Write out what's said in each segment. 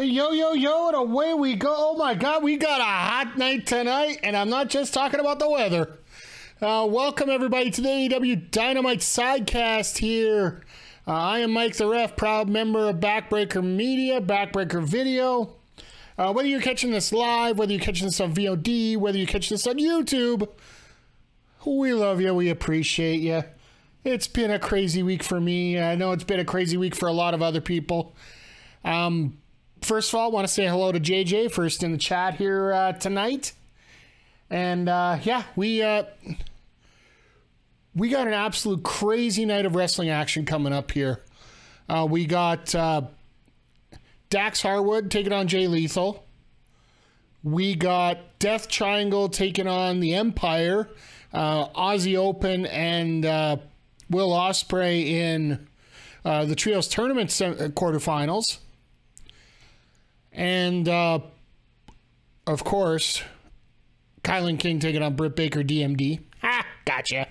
Yo, yo, yo, and away we go. Oh my God, we got a hot night tonight, and I'm not just talking about the weather. Welcome everybody to the AEW Dynamite Sidecast here. I am Mike the Ref, proud member of Backbreaker Media, Backbreaker Video. Whether you're catching this live, whether you're catching this on VOD, whether you're catching this on YouTube, we love you, we appreciate you. It's been a crazy week for me. I know it's been a crazy week for a lot of other people. First of all, I want to say hello to JJ, first in the chat here tonight. And yeah, we got an absolute crazy night of wrestling action coming up here. We got Dax Harwood taking on Jay Lethal. We got Death Triangle taking on the Empire, Aussie Open, and Will Ospreay in the Trios Tournament quarterfinals. And, of course, Kilynn King taking on Britt Baker, DMD. Ha! Gotcha.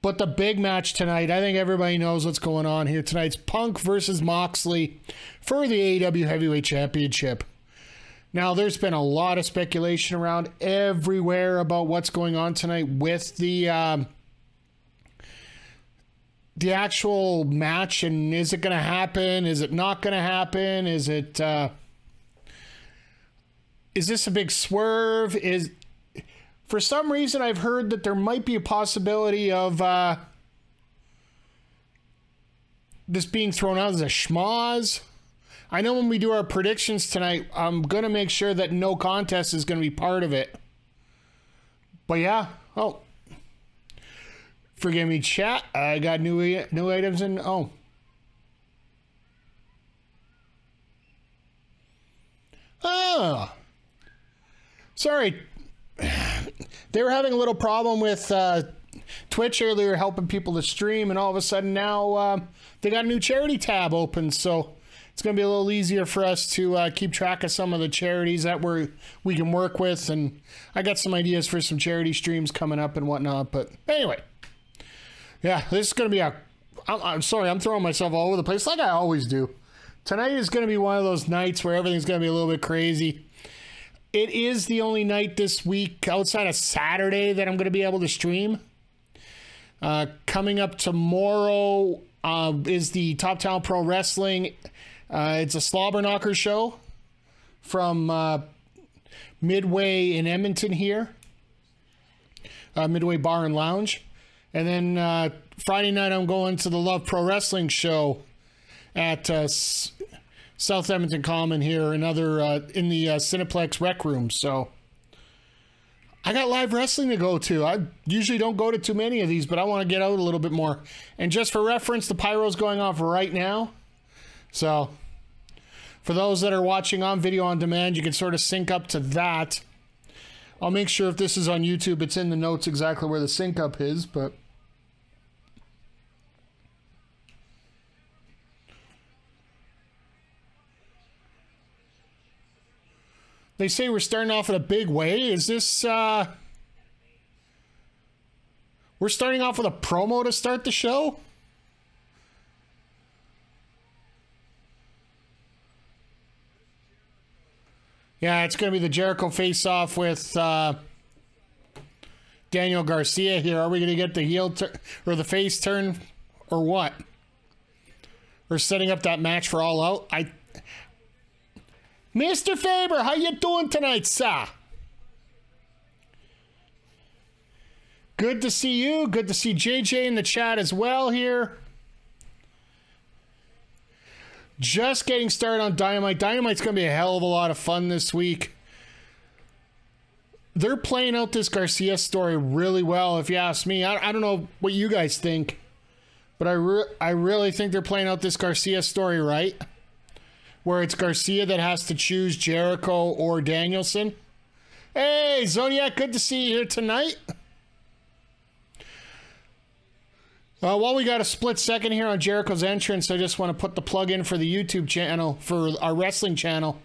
But the big match tonight, I think everybody knows what's going on here. Tonight's Punk versus Moxley for the AEW Heavyweight Championship. Now, there's been a lot of speculation around everywhere about what's going on tonight with the actual match, and is it going to happen? Is it not going to happen? Is it is this a big swerve? For some reason I've heard that there might be a possibility of this being thrown out as a schmoz. I know when we do our predictions tonight, I'm going to make sure that no contest is going to be part of it. But yeah, oh, forgive me, chat. I got new items in. Oh. Oh. Sorry. They were having a little problem with Twitch earlier, helping people to stream, and all of a sudden now they got a new charity tab open. So it's going to be a little easier for us to keep track of some of the charities that we can work with. And I got some ideas for some charity streams coming up and whatnot. But anyway. Yeah, this is going to be I'm sorry, I'm throwing myself all over the place like I always do. Tonight is going to be one of those nights where everything's going to be a little bit crazy. It is the only night this week outside of Saturday that I'm going to be able to stream. Coming up tomorrow is the Top Talent Pro Wrestling. It's a slobber knocker show from Midway in Edmonton here. Midway Bar and Lounge. And then Friday night, I'm going to the Love Pro Wrestling show at South Edmonton Common here, another in the Cineplex Rec Room. So I got live wrestling to go to. I usually don't go to too many of these, but I want to get out a little bit more. And just for reference, the pyro's going off right now. So for those that are watching on video on demand, you can sort of sync up to that. I'll make sure if this is on YouTube, it's in the notes exactly where the sync up is, but they say we're starting off in a big way. Is this, we're starting off with a promo to start the show? Yeah, it's going to be the Jericho face-off with Daniel Garcia here. Are we going to get the heel turn or the face turn or what? We're setting up that match for All Out. Mr. Faber, how you doing tonight, sir? Good to see you. Good to see JJ in the chat as well here. Just getting started on Dynamite. Dynamite's going to be a hell of a lot of fun this week. They're playing out this Garcia story really well, if you ask me. I don't know what you guys think, but I really think they're playing out this Garcia story right, where it's Garcia that has to choose Jericho or Danielson. Hey, Zodiac, good to see you here tonight. While we got a split second here on Jericho's entrance, I just want to put the plug in for the YouTube channel, for our wrestling channel.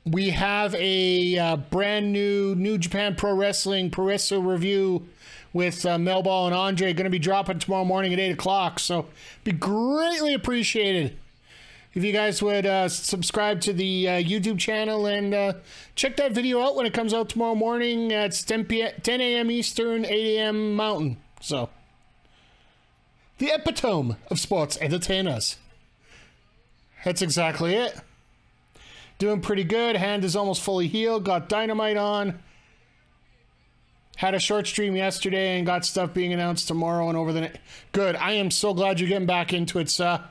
We have a brand new New Japan Pro Wrestling Pro Wrestler review with Melball and Andre going to be dropping tomorrow morning at 8 o'clock. So be greatly appreciated if you guys would subscribe to the YouTube channel and check that video out when it comes out tomorrow morning. It's 10 a.m. Eastern, 8 a.m. Mountain. So, the epitome of sports entertainers. That's exactly it. Doing pretty good. Hand is almost fully healed. Got Dynamite on. Had a short stream yesterday and got stuff being announced tomorrow and over the... Good. I am so glad you're getting back into it, sir.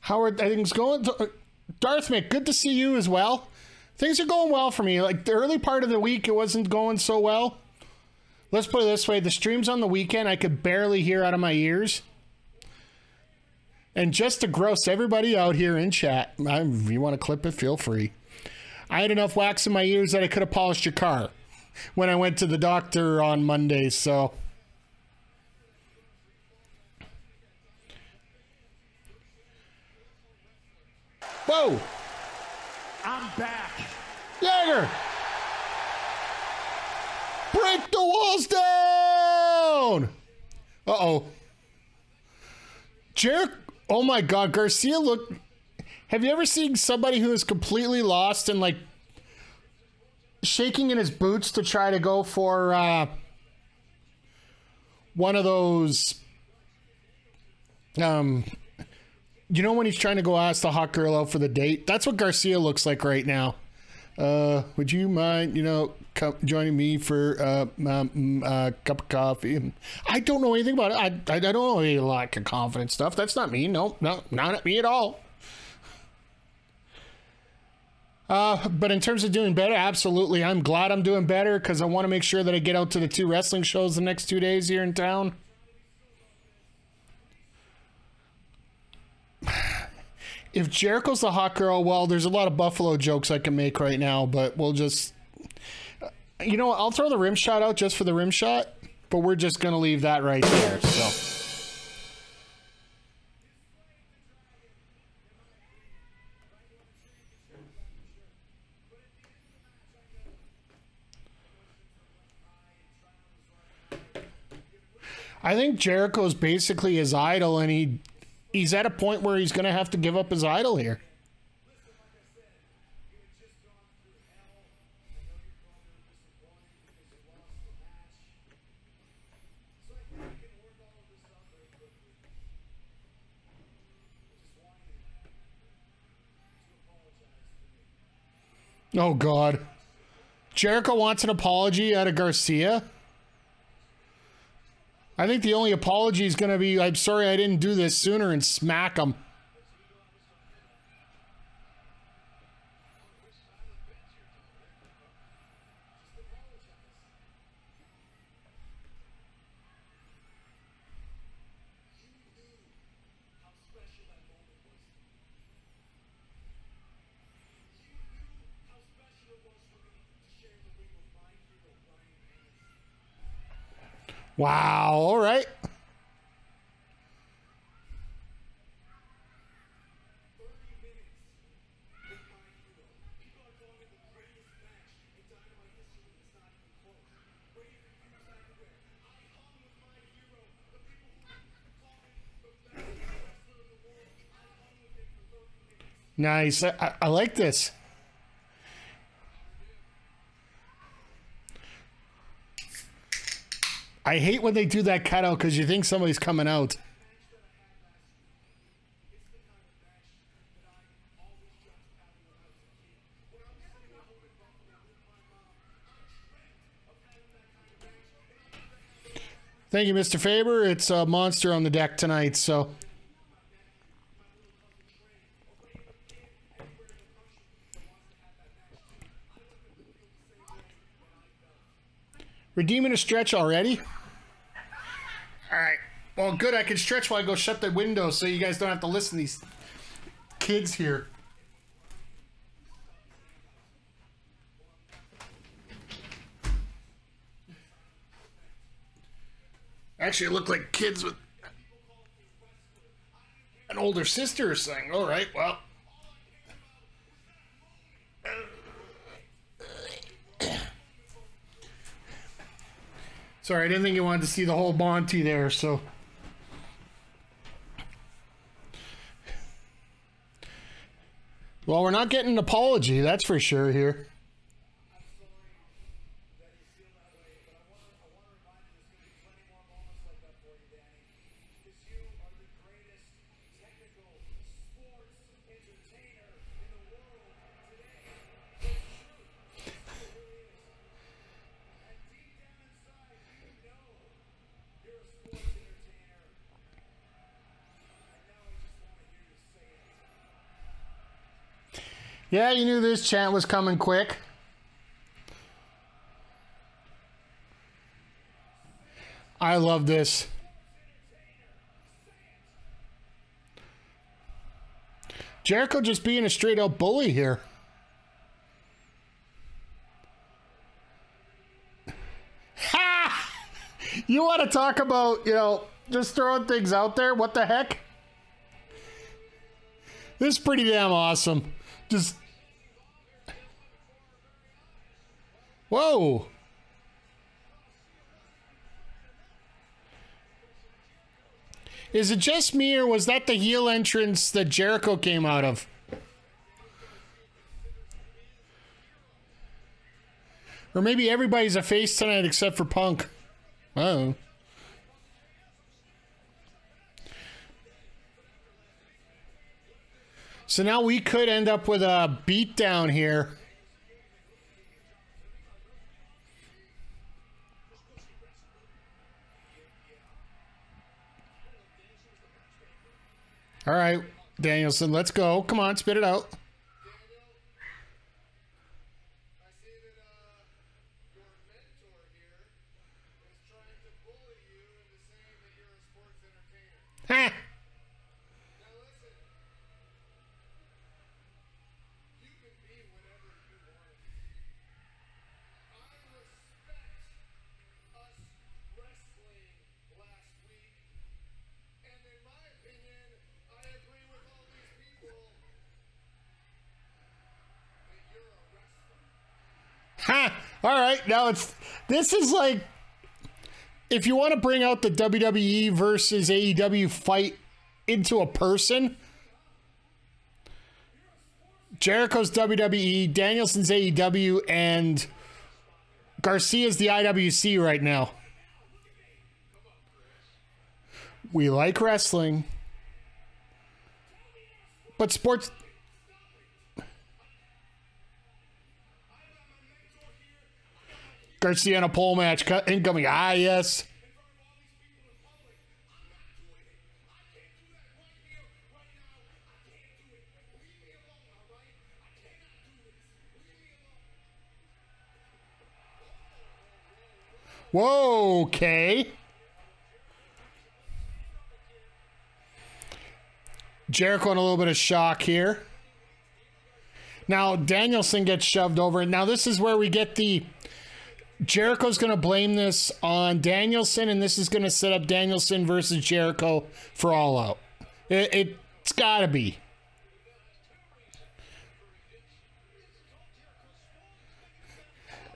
How are things going? Darth Mick, good to see you as well. Things are going well for me. Like the early part of the week, it wasn't going so well. Let's put it this way. The streams on the weekend, I could barely hear out of my ears. And just to gross everybody out here in chat, if you want to clip it, feel free. I had enough wax in my ears that I could have polished your car when I went to the doctor on Monday, so... Whoa! I'm back. Jagger! Break the walls down! Uh-oh. Oh my God, Garcia looked... Have you ever seen somebody who is completely lost and like shaking in his boots to try to go for one of those... You know when he's trying to go ask the hot girl out for the date? That's what Garcia looks like right now. Would you mind, joining me for a cup of coffee? I don't know anything about it. I don't know any lack of confidence stuff. That's not me. No, not me at all. But in terms of doing better, absolutely. I'm glad I'm doing better because I want to make sure that I get out to the 2 wrestling shows the next 2 days here in town. If Jericho's the hot girl, well, there's a lot of Buffalo jokes I can make right now, but we'll just... You know what? I'll throw the rim shot out just for the rim shot, but we're just going to leave that right there, so... I think Jericho's basically his idol, and he's at a point where he's going to have to give up his idol here. Oh, God. Jericho wants an apology out of Garcia? I think the only apology is going to be, I'm sorry I didn't do this sooner, and smack him. Wow, all right. Nice. I like this. I hate when they do that cutout because you think somebody's coming out. Thank you, Mr. Faber. It's a monster on the deck tonight, so... Redeeming a stretch already? Alright. Well, good. I can stretch while I go shut the window so you guys don't have to listen to these kids here. Actually, it looked like kids with older sister or something. All right, well. Sorry, I didn't think you wanted to see the whole Monty there, so. Well, we're not getting an apology, that's for sure here. Yeah, you knew this chant was coming quick. I love this. Jericho just being a straight up bully here. Ha! You want to talk about, just throwing things out there? What the heck? This is pretty damn awesome. Just... Whoa! Is it just me, or was that the heel entrance that Jericho came out of? Or maybe everybody's a face tonight except for Punk. Oh. So now we could end up with a beatdown here. All right, Danielson, let's go. Come on, spit it out. Ha! Ha! All right, now this is like, if you want to bring out the WWE versus AEW fight into a person, Jericho's WWE, Danielson's AEW, and Garcia's the IWC right now. We like wrestling, but sports... Garcia in a pole match incoming. Ah, yes. Whoa, okay. Jericho in a little bit of shock here. Now, Danielson gets shoved over. Now, this is where we get the... Jericho's going to blame this on Danielson, and this is going to set up Danielson versus Jericho for All Out. It's got to be.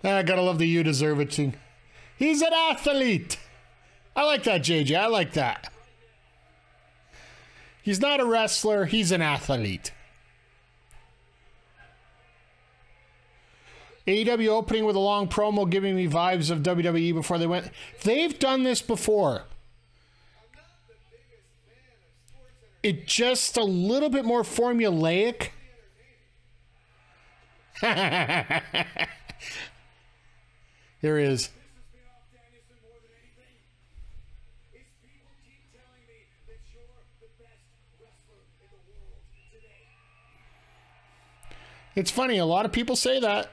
I got to love the "you deserve it" thing. He's an athlete. I like that, JJ. I like that. He's not a wrestler. He's an athlete. AEW opening with a long promo giving me vibes of WWE before they went. They've done this before. It just a little bit more formulaic. Here it is. It's funny, a lot of people say that.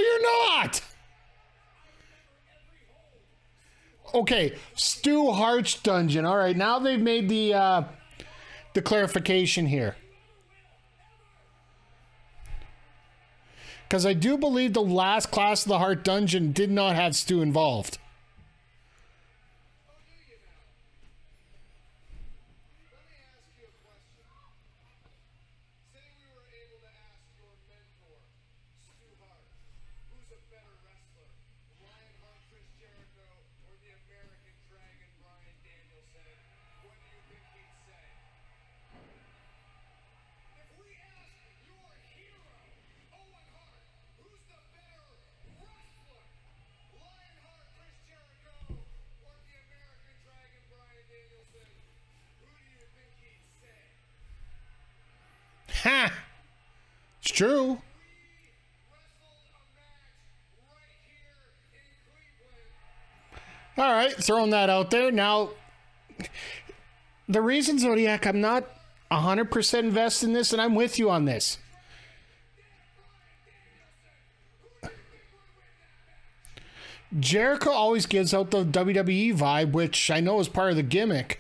you're not. Okay, Stu Hart's dungeon. All right, now they've made the clarification here. Because I do believe the last Clash of the Heart dungeon did not have Stu involved. Ha! It's true. All right, throwing that out there. Now, the reason, Zodiac, I'm not 100% invested in this, and I'm with you on this. Jericho always gives out the WWE vibe, which I know is part of the gimmick.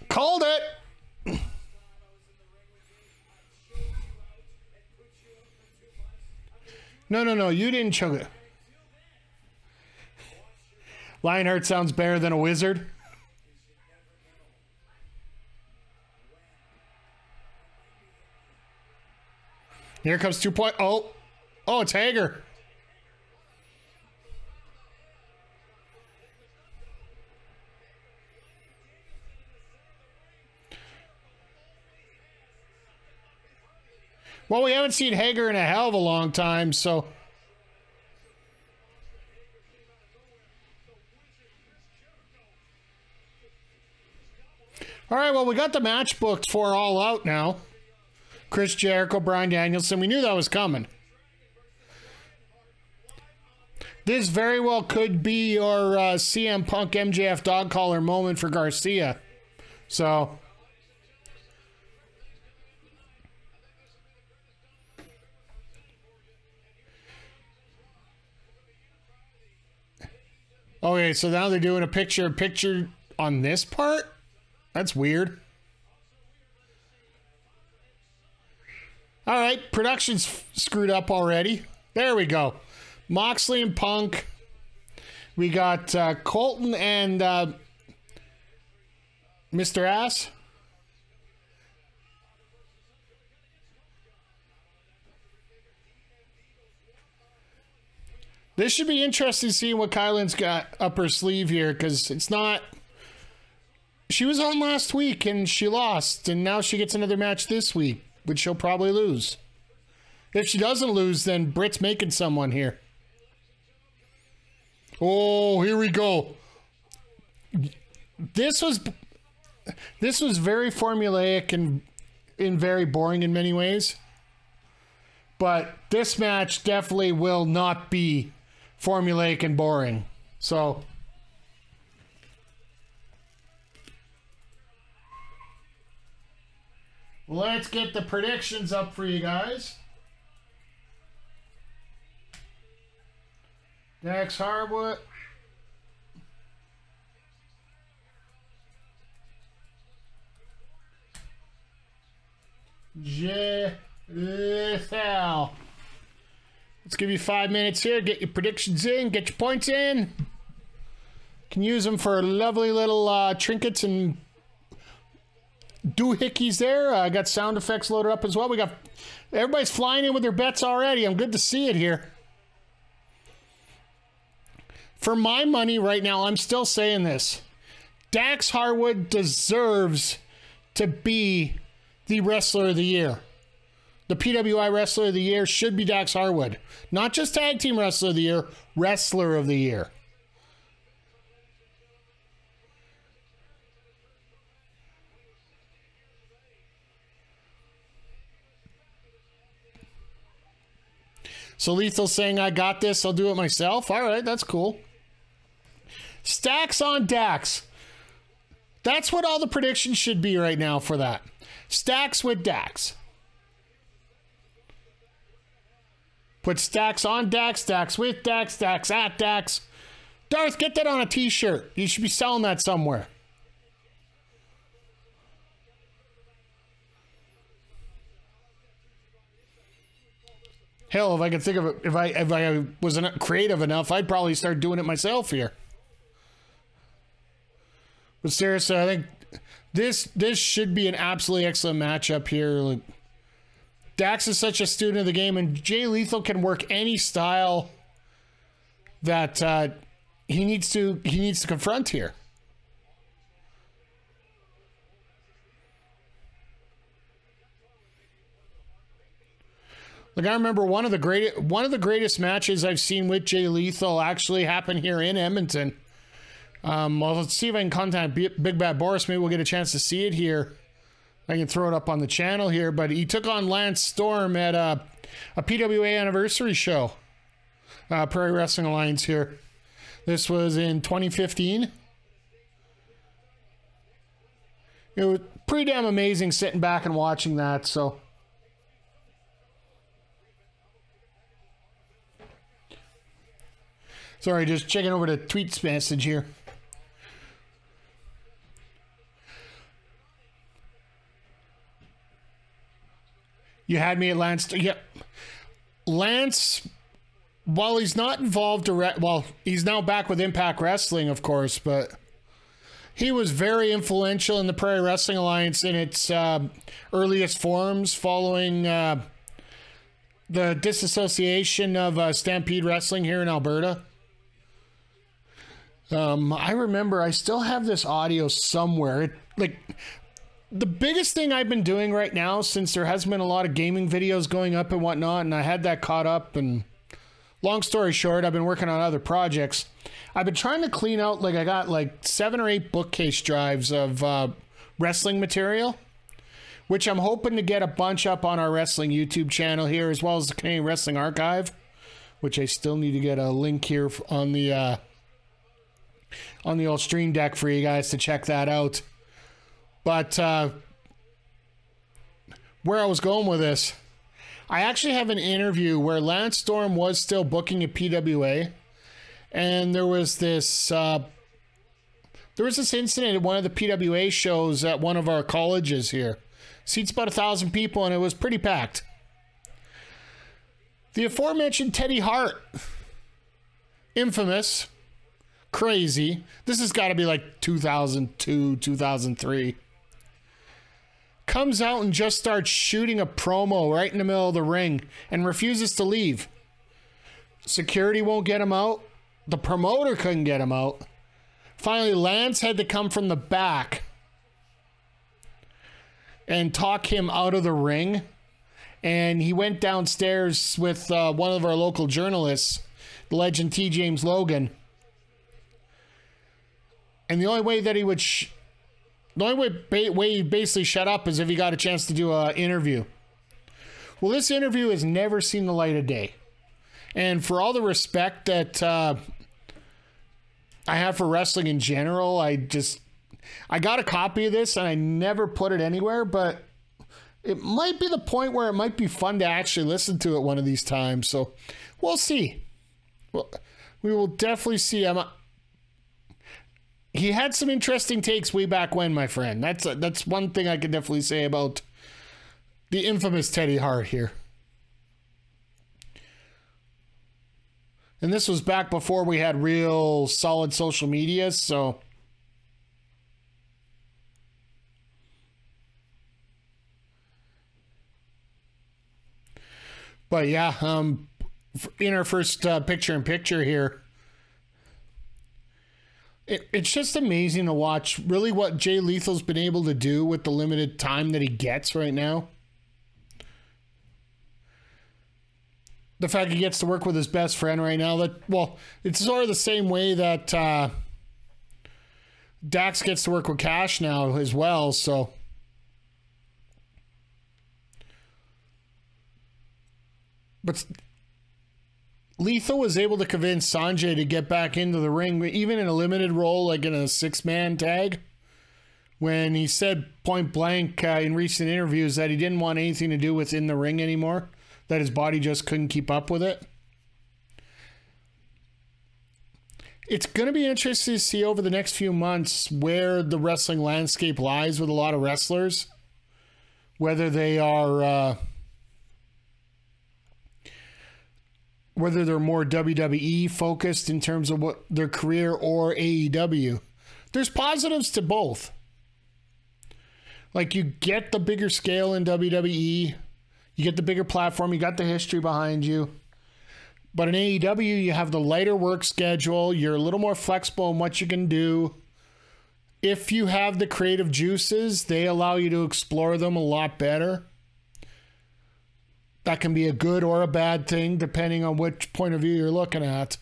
Called it. No, you didn't choke it. Lionheart sounds better than a wizard. Here comes 2 point. Oh, it's Hager. Well, we haven't seen Hager in a hell of a long time, so. All right, well, we got the match booked for All Out now. Chris Jericho, Bryan Danielson. We knew that was coming. This very well could be your CM Punk MJF dog collar moment for Garcia. So. Okay, so now they're doing a picture on this part? That's weird. All right, production's screwed up already. There we go. Moxley and Punk. We got Colton and Mr. Ass. This should be interesting seeing what Kylynn's got up her sleeve here, because it's not... She was on last week and she lost, and now she gets another match this week, which she'll probably lose. If she doesn't lose, then Britt's making someone here. Oh, here we go. This was very formulaic and very boring in many ways. But this match definitely will not be formulaic and boring. So let's get the predictions up for you guys. Dax Harwood. Let's give you 5 minutes here. Get your predictions in. Get your points in. Can use them for lovely little trinkets and doohickeys there. I got sound effects loaded up as well. We got everybody's flying in with their bets already. I'm good to see it here. For my money right now, I'm still saying this. Dax Harwood deserves to be the Wrestler of the Year. The PWI Wrestler of the Year should be Dax Harwood. Not just Tag Team Wrestler of the Year, Wrestler of the Year. So Lethal's saying, I got this, I'll do it myself. All right, that's cool. Stacks on Dax. That's what all the predictions should be right now for that. Stacks with Dax. Put Stacks on Dax, Stacks with Dax, Stacks at Dax. Darth, get that on a t-shirt. You should be selling that somewhere. Hell, if I could think of it, if I was creative enough, I'd probably start doing it myself here. But seriously, I think this should be an absolutely excellent matchup here. Like, Dax is such a student of the game, and Jay Lethal can work any style that he needs to confront here. Like, I remember one of the greatest matches I've seen with Jay Lethal actually happen here in Edmonton. Well, let's see if I can contact Big Bad Boris. Maybe we'll get a chance to see it here. I can throw it up on the channel here, but he took on Lance Storm at a PWA anniversary show. Prairie Wrestling Alliance here. This was in 2015. It was pretty damn amazing sitting back and watching that, so. Sorry, just checking over the tweets message here. You had me at Lance. Yep. Lance, while he's not involved well, he's now back with Impact Wrestling, of course, but he was very influential in the Prairie Wrestling Alliance in its earliest forms following the disassociation of Stampede Wrestling here in Alberta. I remember I still have this audio somewhere. The biggest thing I've been doing right now, since there hasn't been a lot of gaming videos going up and whatnot, and I had that caught up, and long story short, I've been working on other projects. I've been trying to clean out, like, I got like 7 or 8 bookcase drives of wrestling material, which I'm hoping to get a bunch up on our wrestling YouTube channel here, as well as the Canadian Wrestling Archive, which I still need to get a link here on the old stream deck for you guys to check that out. But where I was going with this, I actually have an interview where Lance Storm was still booking at PWA, and there was this incident at one of the PWA shows at one of our colleges here. Seats about 1,000 people, and it was pretty packed. The aforementioned Teddy Hart, infamous, crazy. This has got to be like 2002, 2003. Comes out and just starts shooting a promo right in the middle of the ring and refuses to leave. Security won't get him out. The promoter couldn't get him out. Finally, Lance had to come from the back and talk him out of the ring. And he went downstairs with one of our local journalists, the legend T. James Logan. And the only way that he would... The only way he basically shut up is if he got a chance to do an interview. Well, this interview has never seen the light of day. And for all the respect that I have for wrestling in general, I got a copy of this and I never put it anywhere, but it might be the point where it might be fun to actually listen to it one of these times. So we'll see. Well, we will definitely see. He had some interesting takes way back when, my friend. That's one thing I can definitely say about the infamous Teddy Hart here. And this was back before we had real solid social media, so... But yeah, in our first picture-in-picture here, it's just amazing to watch really what Jay Lethal's been able to do with the limited time that he gets right now. The fact he gets to work with his best friend right now, it's sort of the same way that Dax gets to work with Cash now as well, so... But Lethal was able to convince Sanjay to get back into the ring, even in a limited role, like in a 6-man tag, when he said point blank in recent interviews that he didn't want anything to do with in the ring anymore, that his body just couldn't keep up with it. It's going to be interesting to see over the next few months where the wrestling landscape lies with a lot of wrestlers, whether they are... whether they're more WWE focused in terms of what their career or AEW. There's positives to both. Like, you get the bigger scale in WWE, you get the bigger platform, you got the history behind you. But in AEW, you have the lighter work schedule, you're a little more flexible in what you can do. If you have the creative juices, they allow you to explore them a lot better. That can be a good or a bad thing, depending on which point of view you're looking at.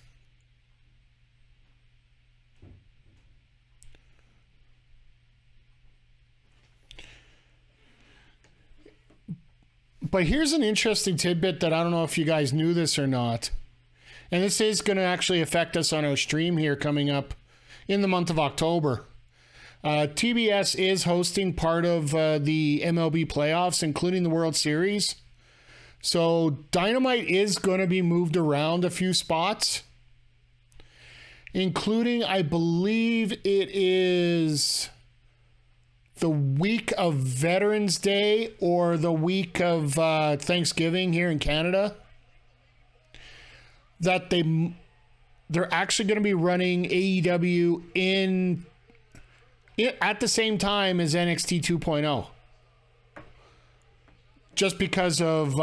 But here's an interesting tidbit that I don't know if you guys knew this or not. And this is going to actually affect us on our stream here coming up in the month of October. TBS is hosting part of the MLB playoffs, including the World Series. So Dynamite is going to be moved around a few spots, including, I believe it is the week of Veterans Day or the week of Thanksgiving here in Canada, that they're actually going to be running AEW at the same time as NXT 2.0. Just because of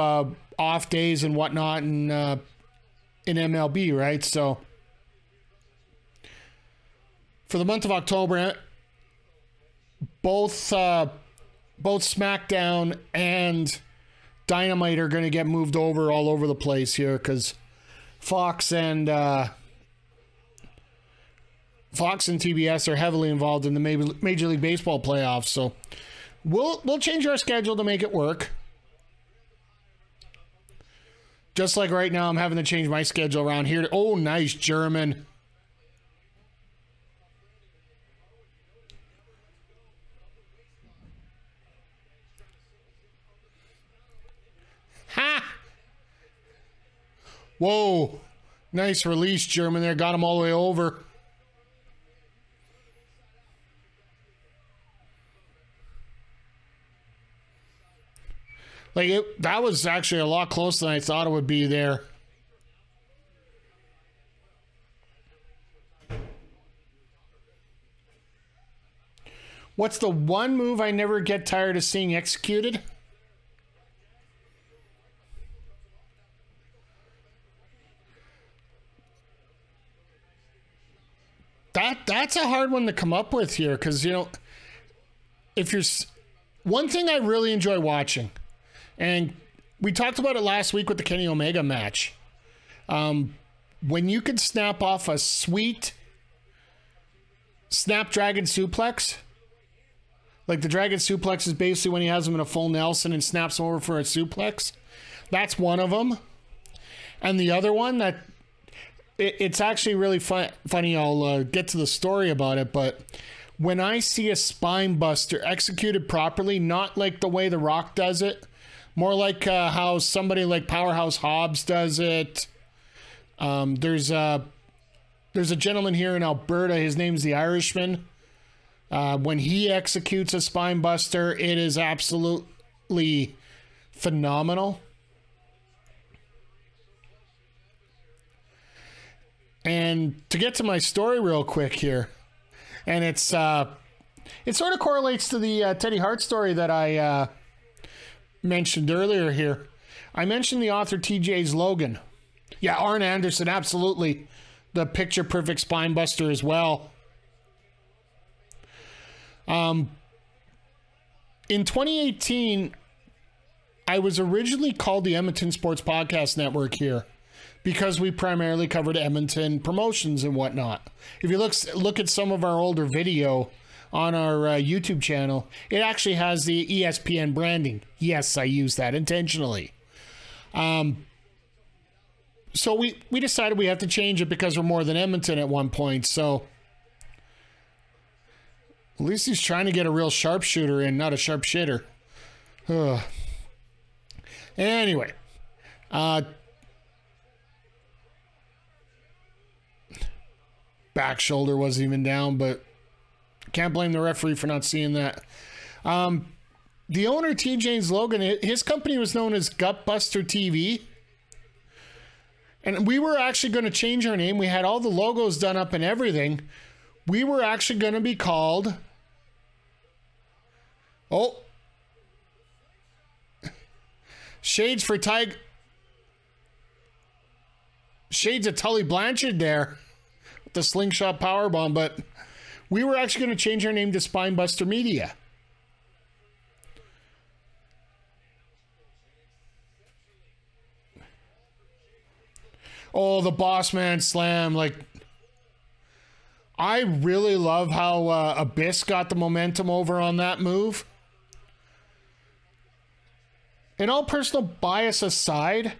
off days and whatnot in MLB, right? So for the month of October, both SmackDown and Dynamite are going to get moved over all over the place here because Fox and TBS are heavily involved in the Major League Baseball playoffs. So we'll change our schedule to make it work. Just like right now, I'm having to change my schedule around here. Oh, nice German. Ha! Whoa. Nice release, German there. Got him all the way over. Like, that was actually a lot closer than I thought it would be there. What's the one move I never get tired of seeing executed? That's a hard one to come up with here because, you know, if you're... One thing I really enjoy watching, and we talked about it last week with the Kenny Omega match. When you can snap off a sweet Snapdragon suplex, like the Dragon suplex is basically when he has him in a full Nelson and snaps him over for a suplex. That's one of them. And the other one that it's actually really funny. I'll get to the story about it, but when I see a spine buster executed properly, not like the way The Rock does it, more like how somebody like Powerhouse Hobbs does it. There's a gentleman here in Alberta. His name's the Irishman. When he executes a spine buster, it is absolutely phenomenal. And to get to my story real quick here, and it sort of correlates to the Teddy Hart story that I mentioned earlier here. I mentioned the author TJ's Logan. Yeah, Arn Anderson, absolutely. The picture perfect spine buster as well. In 2018, I was originally called the Edmonton Sports Podcast Network here because we primarily covered Edmonton promotions and whatnot. If you look at some of our older video on our YouTube channel, it actually has the ESPN branding. Yes, I use that intentionally. So we decided we have to change it because we're more than Edmonton at one point. So at least he's trying to get a real sharpshooter in, not a sharpshitter. Ugh. Anyway, back shoulder wasn't even down, but can't blame the referee for not seeing that. The owner, T. James Logan, his company was known as Gutbuster TV. And we were actually going to change our name. We had all the logos done up and everything. We were actually going to be called... Oh. Shades for Tiger... Shades of Tully Blanchard there. With the slingshot powerbomb. But we were actually going to change our name to Spinebuster Media. Oh, the Boss Man Slam. Like, I really love how Abyss got the momentum over on that move. And all personal bias aside,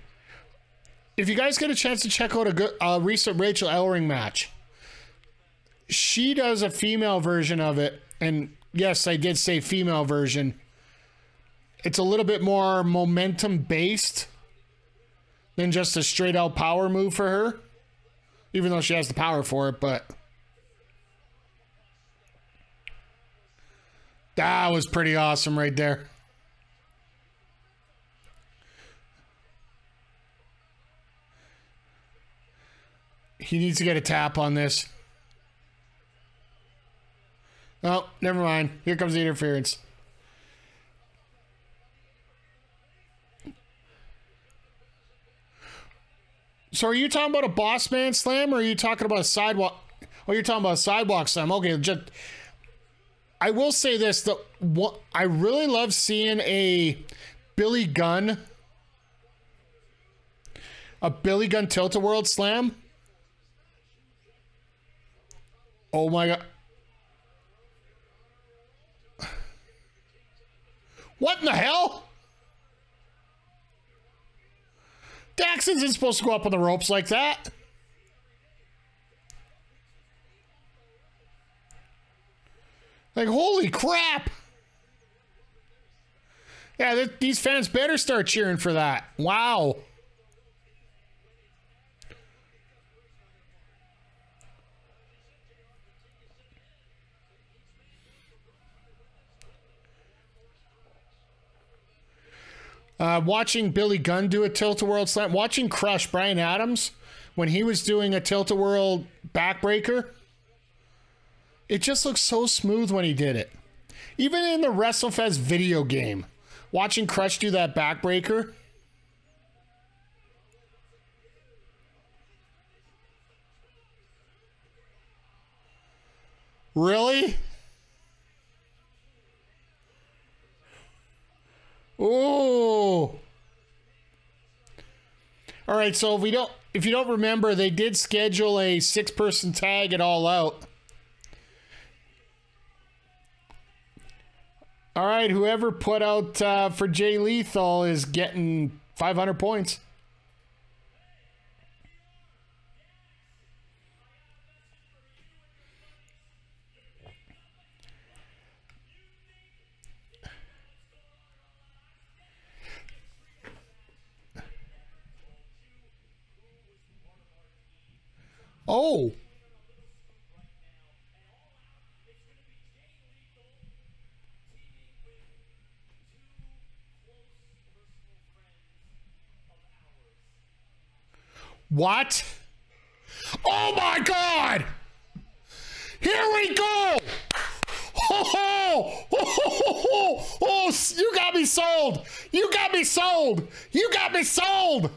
if you guys get a chance to check out a recent Rachel Ellering match, she does a female version of it. And yes, I did say female version. It's a little bit more momentum based than just a straight out power move for her. Even though she has the power for it, but that was pretty awesome right there. He needs to get a tap on this. Oh, never mind. Here comes the interference. So are you talking about a Boss Man Slam, or are you talking about a sidewalk? Oh, you're talking about a sidewalk slam. Okay, just... I will say this. I really love seeing a Billy Gunn Tilt-A-World Slam. Oh my God. What in the hell? Dax isn't supposed to go up on the ropes like that. Like, holy crap. Yeah, these fans better start cheering for that. Wow. Watching Billy Gunn do a Tilt-A-World Slam. Watching Crush Brian Adams when he was doing a Tilt-A-World backbreaker. It just looks so smooth when he did it. Even in the WrestleFest video game, watching Crush do that backbreaker. Really? Oh. All right, so if you don't remember, they did schedule a 6-person tag at All Out. All right, whoever put out for Jay Lethal is getting 500 points. Oh. What? Oh my God! Here we go! Oh, you got me sold! You got me sold! You got me sold!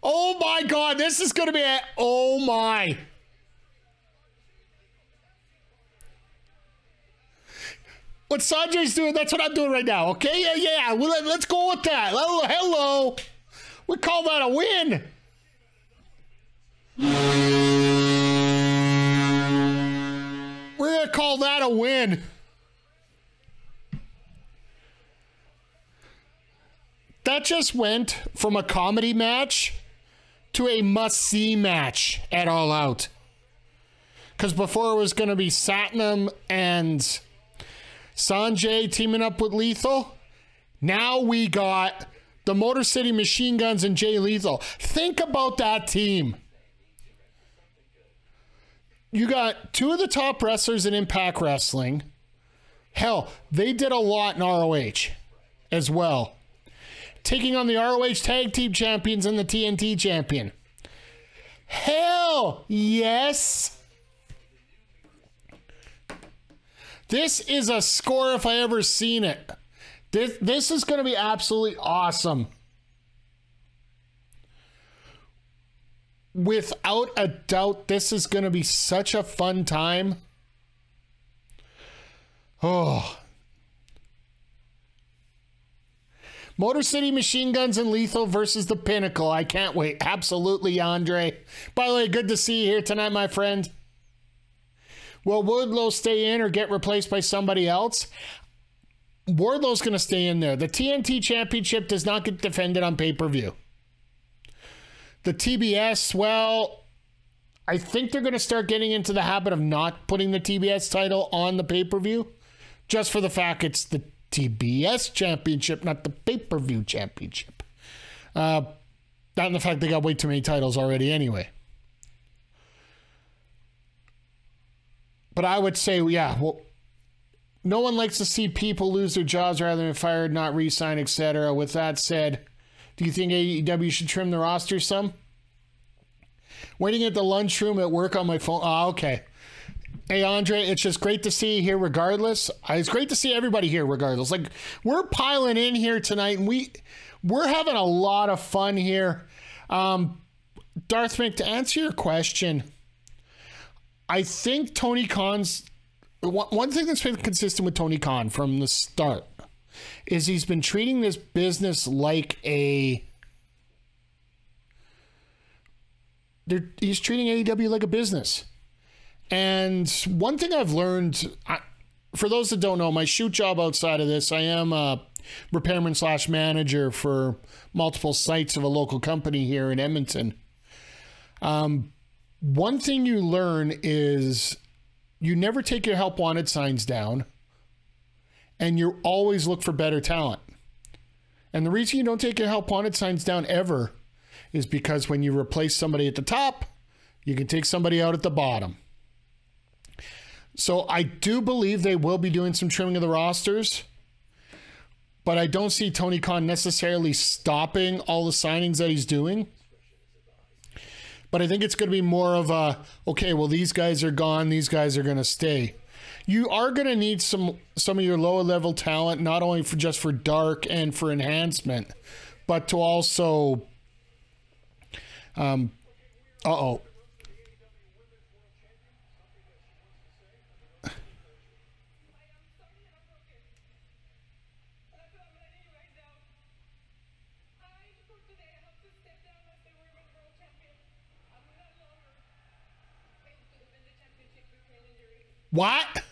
Oh my God, this is gonna be a... Oh my. What Sanjay's doing, that's what I'm doing right now, okay? Yeah, well, let's go with that. Hello. We call that a win. We're gonna call that a win. That just went from a comedy match to a must-see match at All Out. Because before it was going to be Satnam and Sanjay teaming up with Lethal. Now we got the Motor City Machine Guns and Jay Lethal. Think about that team. You got two of the top wrestlers in Impact Wrestling. Hell, they did a lot in ROH as well. Taking on the ROH Tag Team Champions and the TNT Champion. Hell yes! This is a score if I ever seen it. This is going to be absolutely awesome. Without a doubt, this is going to be such a fun time. Oh. Motor City Machine Guns and Lethal versus the Pinnacle. I can't wait. Absolutely, Andre. By the way, good to see you here tonight, my friend. Will Wardlow stay in or get replaced by somebody else? Wardlow's going to stay in there. The TNT Championship does not get defended on pay-per-view. The TBS, well, I think they're going to start getting into the habit of not putting the TBS title on the pay-per-view. Just for the fact it's the TBS Championship, not the pay-per-view championship. Not in the fact they got way too many titles already anyway. But I would say, yeah, well, no one likes to see people lose their jobs rather than fired, not re-signed, etc. With that said, do you think AEW should trim the roster some? Waiting at the lunchroom at work on my phone. Oh, okay. Hey, Andre, it's just great to see you here regardless. It's great to see everybody here regardless. Like, we're piling in here tonight, and we're having a lot of fun here. Darth Mick, to answer your question, I think Tony Khan's... One thing that's been consistent with Tony Khan from the start is he's been treating this business like a... He's treating AEW like a business. And one thing I've learned, for those that don't know, my shoot job outside of this, I am a repairman / manager for multiple sites of a local company here in Edmonton. One thing you learn is you never take your help wanted signs down, and you always look for better talent. And the reason you don't take your help wanted signs down ever is because when you replace somebody at the top, you can take somebody out at the bottom. So I do believe they will be doing some trimming of the rosters, but I don't see Tony Khan necessarily stopping all the signings that he's doing. But I think it's going to be more of a, okay, well, these guys are gone, these guys are going to stay. You are going to need some of your lower level talent, not only for just for dark and for enhancement, but to also, uh-oh. What?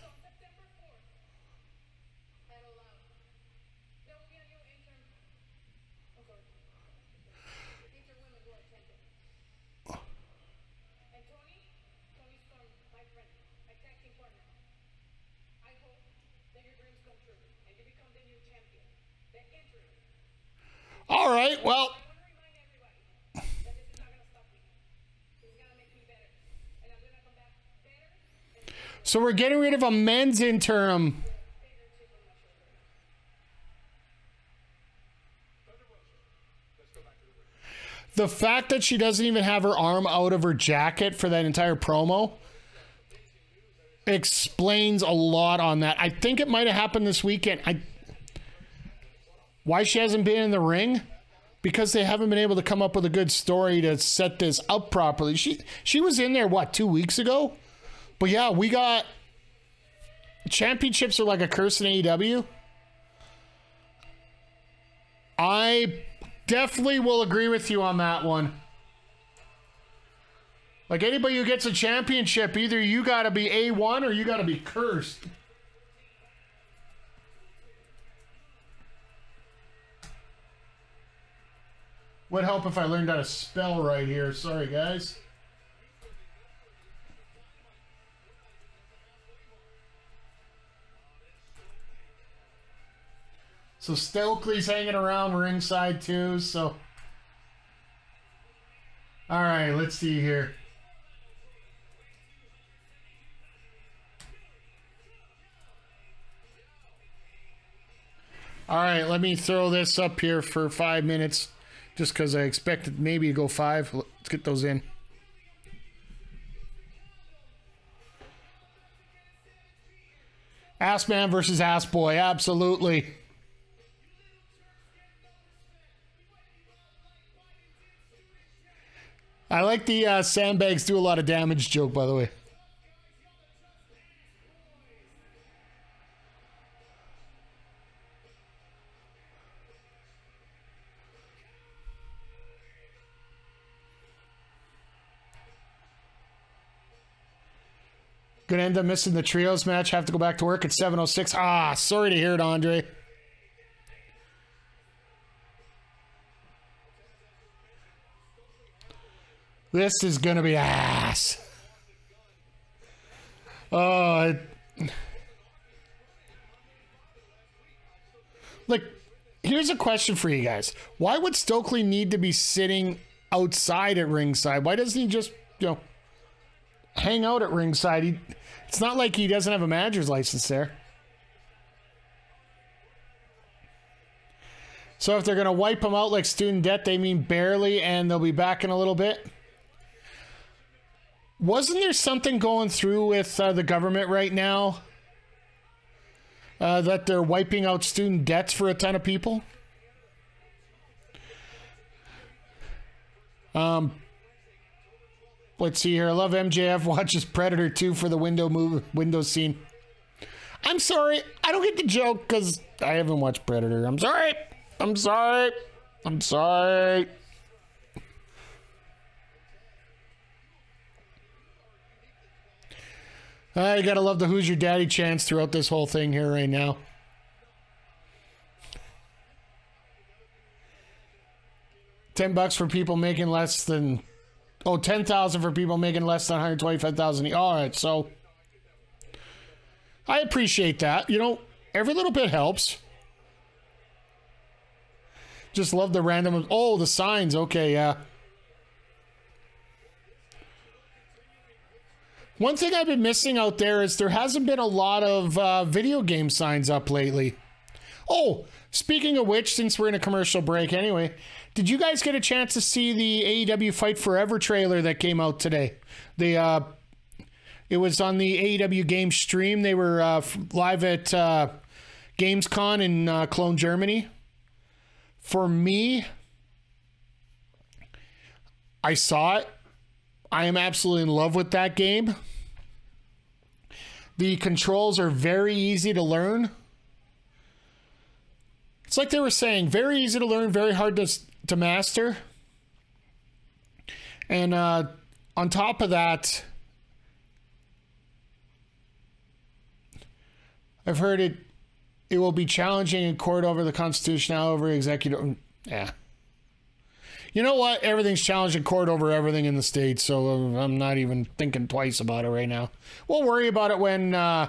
All right, well. So we're getting rid of a men's interim. The fact that she doesn't even have her arm out of her jacket for that entire promo explains a lot on that. I think it might have happened this weekend. Why she hasn't been in the ring? Because they haven't been able to come up with a good story to set this up properly. She was in there, what, 2 weeks ago? But yeah, we got... Championships are like a curse in AEW. I definitely will agree with you on that one. Like, anybody who gets a championship, either you got to be A1 or you got to be cursed. Would help if I learned how to spell right here. Sorry, guys. So Stokely's hanging around ringside too, so... Alright, let's see here. Alright, let me throw this up here for 5 minutes. Just because I expected maybe to go 5. Let's get those in. Ass Man versus Ass Boy, absolutely. I like the sandbags do a lot of damage joke, by the way. Gonna end up missing the trios match. Have to go back to work at 7:06. Ah, sorry to hear it, Andre. This is gonna be ass. Oh, like, here's a question for you guys. Why would Stokely need to be sitting outside at ringside? Why doesn't he just, hang out at ringside? It's not like he doesn't have a manager's license there. So if they're going to wipe him out like student debt, they mean barely, and they'll be back in a little bit. Wasn't there something going through with the government right now? That they're wiping out student debts for a ton of people? Let's see here. I love MJF watches Predator 2 for the window scene. I'm sorry. I don't get the joke because I haven't watched Predator. I'm sorry. I'm sorry. I'm sorry. I gotta love the Who's Your Daddy chants throughout this whole thing here right now. $10 for people making less than... Oh, 10,000 for people making less than 125,000. All right, so... I appreciate that. Every little bit helps. Just love the random... Oh, the signs. Okay, yeah. One thing I've been missing out there is there hasn't been a lot of video game signs up lately. Oh, speaking of which, since we're in a commercial break anyway, did you guys get a chance to see the AEW Fight Forever trailer that came out today? It was on the AEW Game stream. They were live at Gamescom in Cologne, Germany. For me, I saw it. I am absolutely in love with that game. The controls are very easy to learn. It's like they were saying, very easy to learn, very hard to master. And on top of that, I've heard it will be challenging in court over the Constitution, over executive. Yeah. You know what? Everything's challenged in court over everything in the States, so I'm not even thinking twice about it right now. We'll worry about it when... Oh,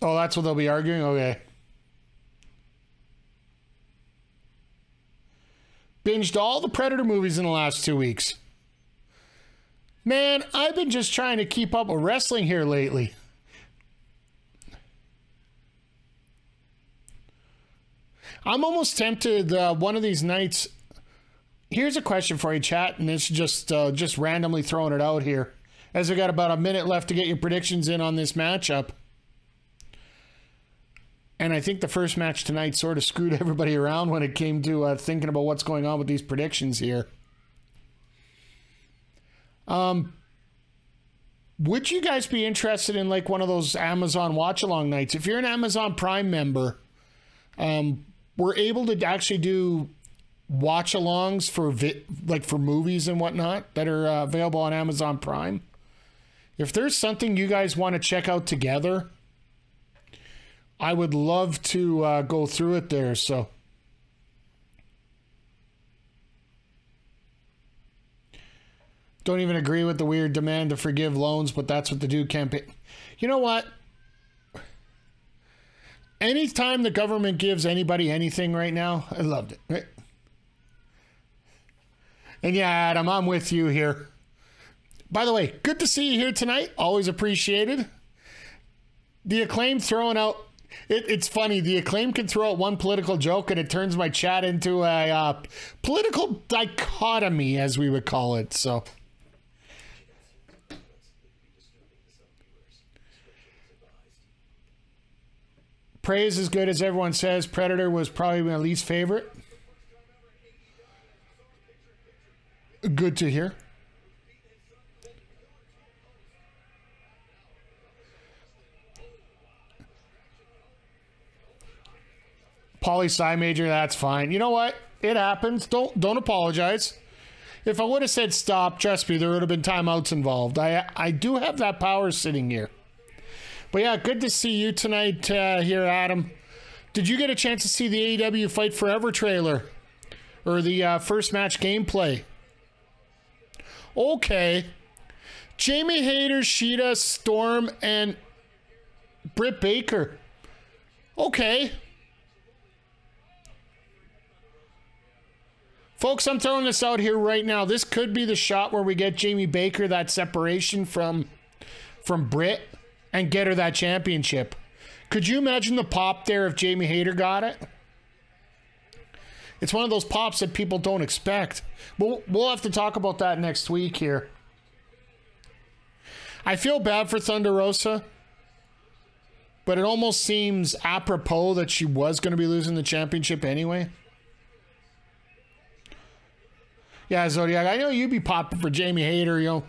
that's what they'll be arguing? Okay. Binged all the Predator movies in the last 2 weeks. Man, I've been just trying to keep up with wrestling here lately. I'm almost tempted one of these nights. Here's a question for you, chat, and it's just randomly throwing it out here, as we got about a minute left to get your predictions in on this matchup. And I think the first match tonight sort of screwed everybody around when it came to thinking about what's going on with these predictions here. Would you guys be interested in like one of those Amazon watch-along nights? If you're an Amazon Prime member, we're able to actually do watch-alongs for movies and whatnot that are available on Amazon Prime. If there's something you guys want to check out together, I would love to go through it there. So don't even agree with the weird demand to forgive loans, but that's what the Dude campaign. You know what? Anytime the government gives anybody anything right now, I loved it. Right? And yeah, Adam, I'm with you here. By the way, good to see you here tonight. Always appreciated. The Acclaim throwing out... It's funny. The Acclaim can throw out one political joke and it turns my chat into a political dichotomy, as we would call it. So... Praise as good as everyone says. Predator was probably my least favorite. Good to hear. Poli-sci major, that's fine. You know what? It happens. Don't apologize. If I would have said stop, trust me, there would have been timeouts involved. I do have that power sitting here. But yeah, good to see you tonight here, Adam. Did you get a chance to see the AEW Fight Forever trailer? Or the first match gameplay? Okay. Jamie Hayter, Sheeta, Storm, and Britt Baker. Okay. Folks, I'm throwing this out here right now. This could be the shot where we get Jamie Baker that separation from Britt and get her that championship. Could you imagine the pop there if Jamie Hayter got it? It's one of those pops that people don't expect. We'll have to talk about that next week here. I feel bad for Thunder Rosa, but it almost seems apropos that she was going to be losing the championship anyway. Yeah, Zodiac, I know you'd be popping for Jamie Hayter, you know.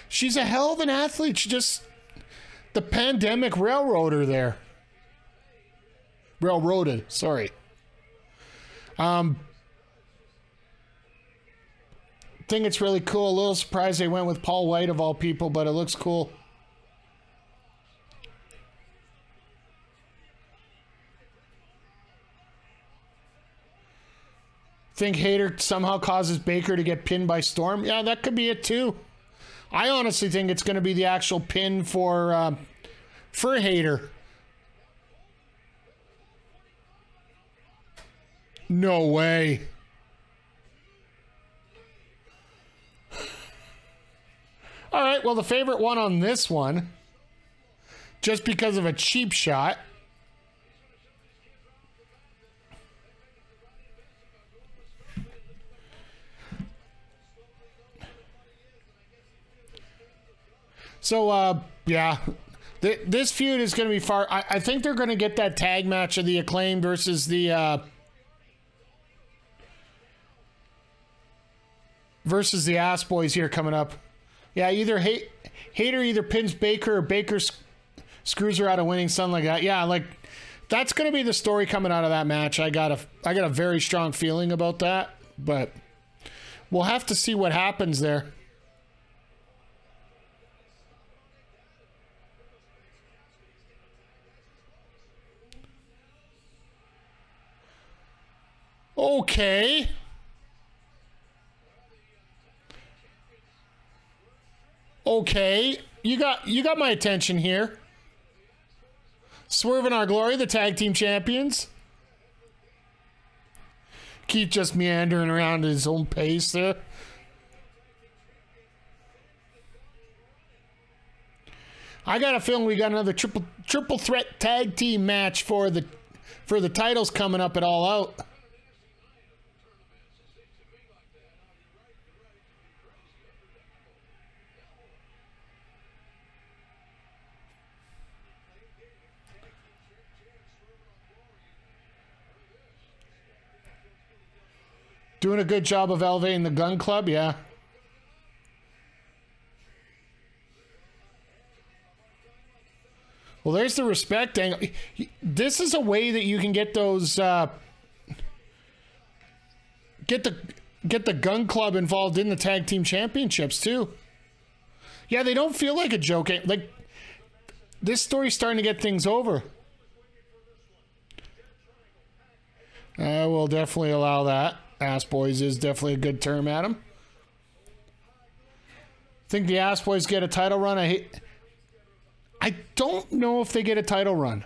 She's a hell of an athlete. She just... The pandemic railroader there. Railroaded, sorry. Think it's really cool. A little surprised they went with Paul White of all people, but it looks cool. Think Hayter somehow causes Baker to get pinned by Storm? Yeah, that could be it too. I honestly think it's going to be the actual pin for Hayter. No way. All right, well, the favorite one on this one, just because of a cheap shot. So, yeah, this feud is going to be far... I think they're going to get that tag match of the Acclaim versus the... versus the Ass Boys here coming up. Yeah, either Hayter either pins Baker or Baker screws her out of winning, something like that. Yeah, like, that's going to be the story coming out of that match. I got a very strong feeling about that, but we'll have to see what happens there. Okay. Okay. You got my attention here. Swerve and Our Glory, the tag team champions. Keith just meandering around at his own pace there. I got a feeling we got another triple threat tag team match for the titles coming up at All Out. Doing a good job of elevating the Gun Club, yeah. Well, there's the respect angle. This is a way that you can get those get the Gun Club involved in the tag team championships too. Yeah, they don't feel like a joke. Like, this story's starting to get things over. I will definitely allow that. Ass boys is definitely a good term, Adam. Think the ass boys get a title run? I don't know if they get a title run.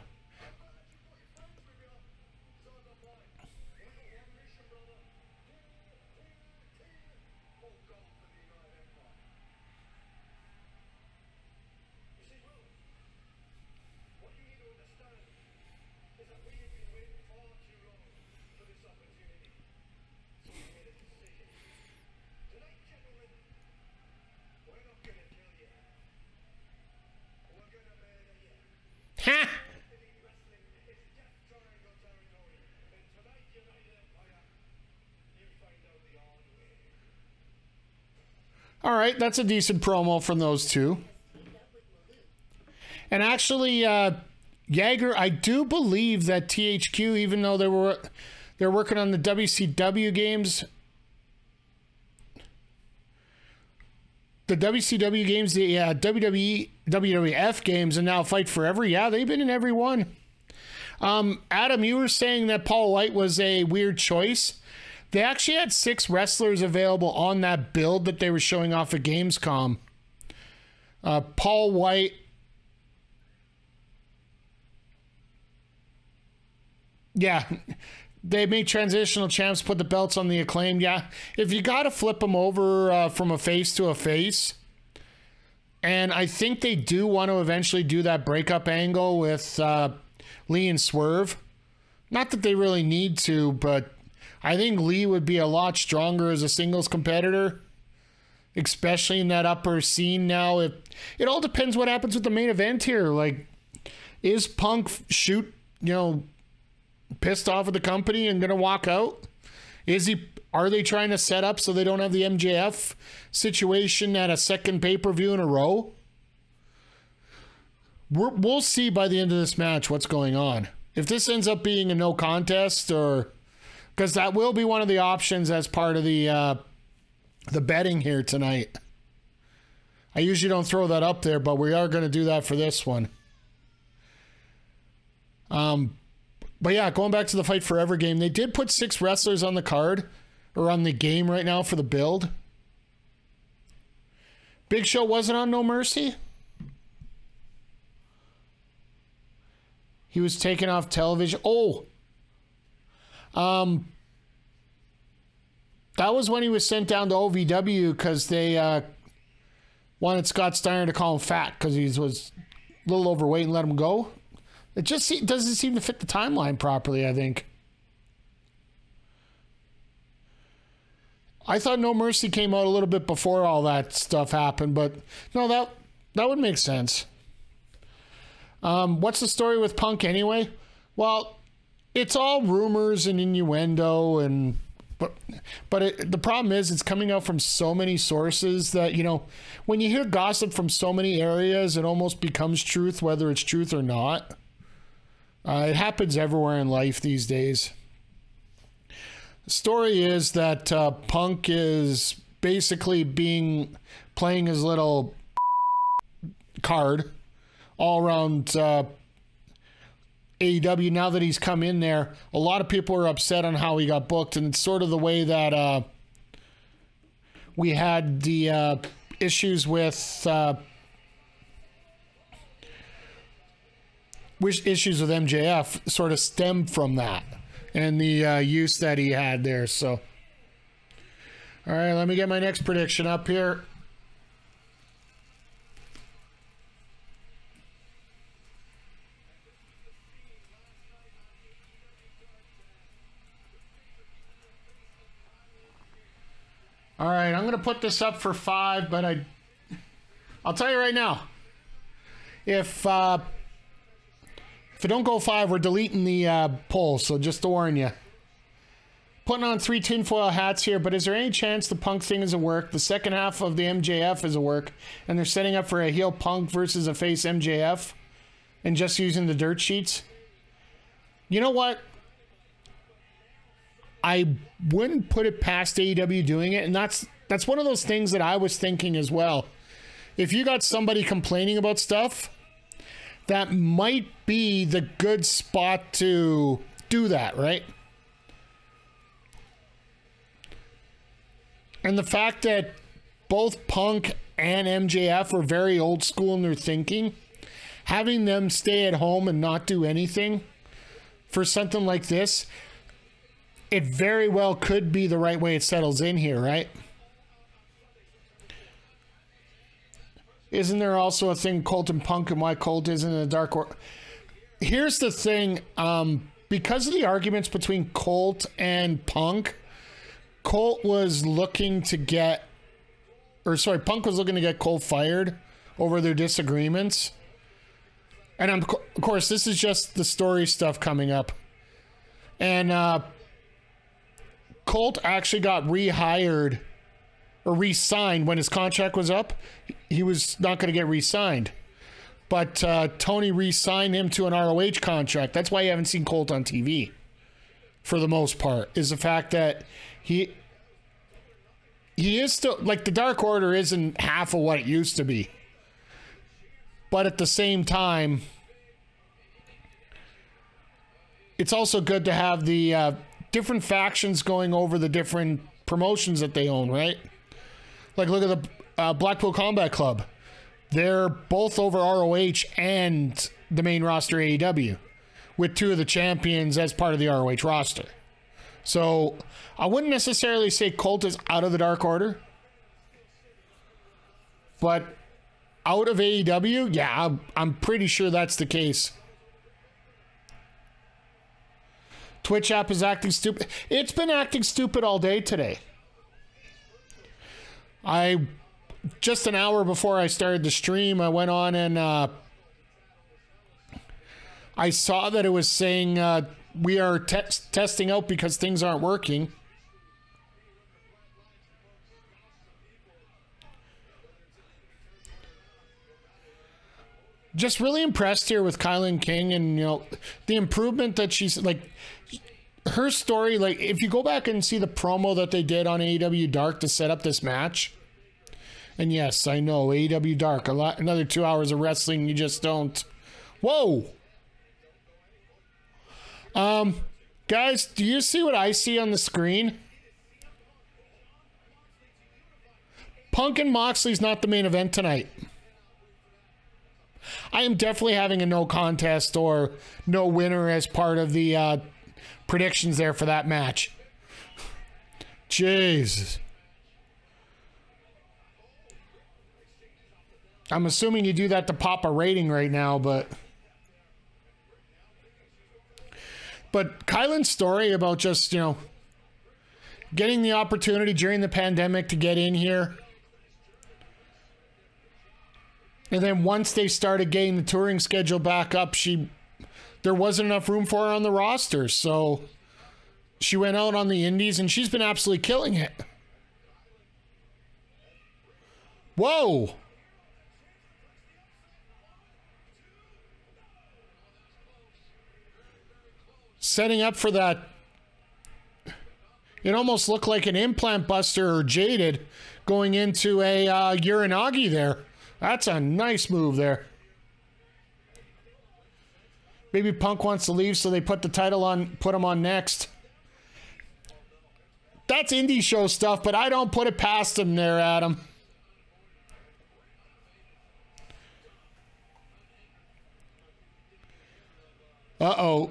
Ha! All right, that's a decent promo from those two. And actually, Jagger, I do believe that THQ, even though they're working on the WCW games, the WCW games, the WWE, WWF games, and now Fight Forever, yeah, they've been in every one. Adam, you were saying that Paul White was a weird choice. They actually had 6 wrestlers available on that build that they were showing off at Gamescom. Paul White. Yeah, they made transitional champs, put the belts on the Acclaimed. Yeah, if you got to flip them over from a face to a face. And I think they do want to eventually do that breakup angle with Lee and Swerve. Not that they really need to, but I think Lee would be a lot stronger as a singles competitor, especially in that upper scene now. It all depends what happens with the main event here. Like, is Punk pissed off at the company and gonna walk out? Are they trying to set up so they don't have the MJF situation at a second pay-per-view in a row? We'll see by the end of this match what's going on. If this ends up being a no contest, or because that will be one of the options as part of the betting here tonight. I usually don't throw that up there, but we are going to do that for this one. But yeah, going back to the Fight Forever game, they did put 6 wrestlers on the card, or on the game right now for the build. Big Show wasn't on No Mercy? He was taken off television. Oh! That was when he was sent down to OVW because they wanted Scott Steiner to call him fat because he was a little overweight and let him go. It just doesn't seem to fit the timeline properly, I think. I thought No Mercy came out a little bit before all that stuff happened, but no, that would make sense. What's the story with Punk anyway? Well, it's all rumors and innuendo, but the problem is it's coming out from so many sources that, when you hear gossip from so many areas, it almost becomes truth, whether it's truth or not. It happens everywhere in life these days. The story is that Punk is basically playing his little card all around AEW. Now that he's come in there, a lot of people are upset on how he got booked, and it's sort of the way that we had the issues with MJF sort of stemmed from that and the use that he had there. So, all right, let me get my next prediction up here. All right, I'm going to put this up for 5, but I'll tell you right now, if it don't go 5, we're deleting the poll, so just to warn you. Putting on 3 tinfoil hats here, but is there any chance the Punk thing is a work? The second half of the MJF is a work, and they're setting up for a heel Punk versus a face MJF, and just using the dirt sheets? You know what? I wouldn't put it past AEW doing it, and that's one of those things that I was thinking as well. If you got somebody complaining about stuff, that might be the good spot to do that, right? And the fact that both Punk and MJF were very old school in their thinking, having them stay at home and not do anything for something like this, it very well could be the right way it settles in here, right? Isn't there also a thing, Colt and Punk, and why Colt isn't in the Dark Order? Here's the thing. Because of the arguments between Colt and Punk, Punk was looking to get Colt fired over their disagreements. And of course, this is just the story stuff coming up. And Colt actually got rehired or re-signed when his contract was up. He was not going to get re-signed. But Tony re-signed him to an ROH contract. That's why you haven't seen Colt on TV, for the most part, is the fact that he is still, like, the Dark Order isn't half of what it used to be. But at the same time, it's also good to have the different factions going over the different promotions that they own, right? Like, look at the Blackpool Combat Club. They're both over ROH and the main roster AEW, with two of the champions as part of the ROH roster. So I wouldn't necessarily say Colt is out of the Dark Order, but out of AEW, yeah, I'm pretty sure that's the case. Twitch app is acting stupid. It's been acting stupid all day today. Just an hour before I started the stream, I went on and I saw that it was saying we are testing out because things aren't working. Just really impressed here with Kilynn King, and you know, the improvement that she's, like, her story. Like, if you go back and see the promo that they did on AEW Dark to set up this match, and yes, I know AEW Dark, another 2 hours of wrestling you just don't. Whoa. Guys, do you see what I see on the screen? Punk and Moxley's not the main event tonight. I am definitely having a no contest or no winner as part of the predictions there for that match. Jesus. I'm assuming you do that to pop a rating right now, but Kylynn's story about just, you know, getting the opportunity during the pandemic to get in here. And then once they started getting the touring schedule back up, there wasn't enough room for her on the roster. So she went out on the indies and she's been absolutely killing it. Whoa. Setting up for that. It almost looked like an implant buster or Jaded going into a Uranagi there. That's a nice move there. Maybe Punk wants to leave, so they put the title on, put him on next. That's indie show stuff, but I don't put it past him there, Adam. Uh-oh.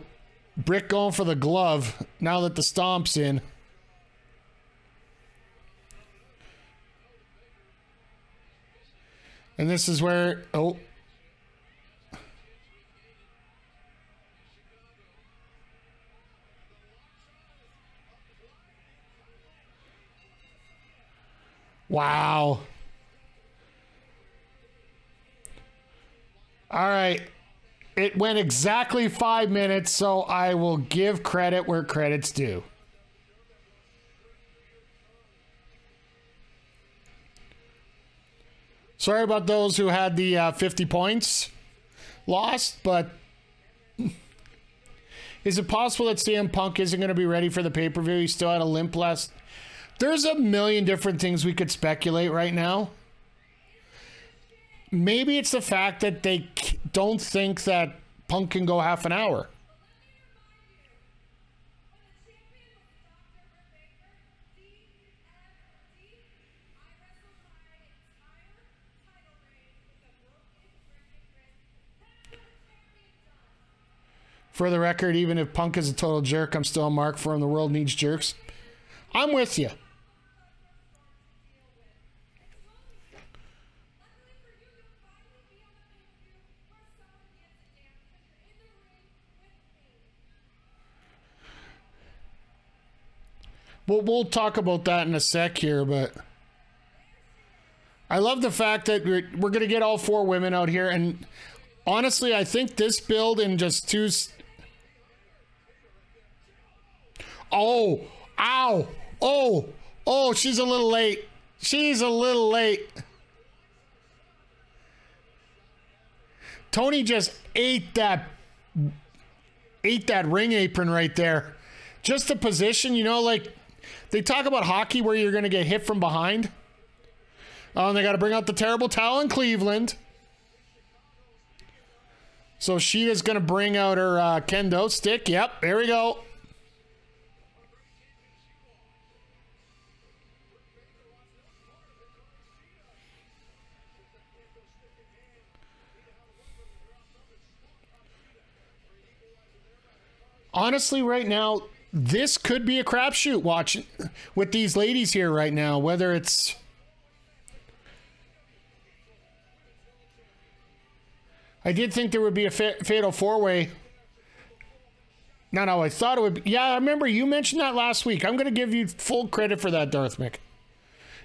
Britt going for the glove now that the stomp's in. And this is where, oh. Wow. All right. It went exactly 5 minutes, so I will give credit where credit's due. Sorry about those who had the 50 points lost, but is it possible that CM Punk isn't going to be ready for the pay-per-view? He still had a limp last. There's a million different things we could speculate right now. Maybe it's the fact that they don't think that Punk can go half an hour. For the record, even if Punk is a total jerk, I'm still a mark for him. The world needs jerks. I'm with you. We'll talk about that in a sec here, but I love the fact that we're going to get all 4 women out here, and honestly, I think this build in just 2... Oh, ow, oh, she's a little late. She's a little late. Tony just ate that ring apron right there. Just the position, you know, like they talk about hockey where you're going to get hit from behind. Oh, and they got to bring out the terrible towel in Cleveland. So Sheeta's going to bring out her kendo stick. Yep, there we go. Honestly, right now, this could be a crapshoot watching with these ladies here right now, whether it's... I did think there would be a fatal 4-way. No, I thought it would be... Yeah, I remember you mentioned that last week. I'm going to give you full credit for that, Darth Mick.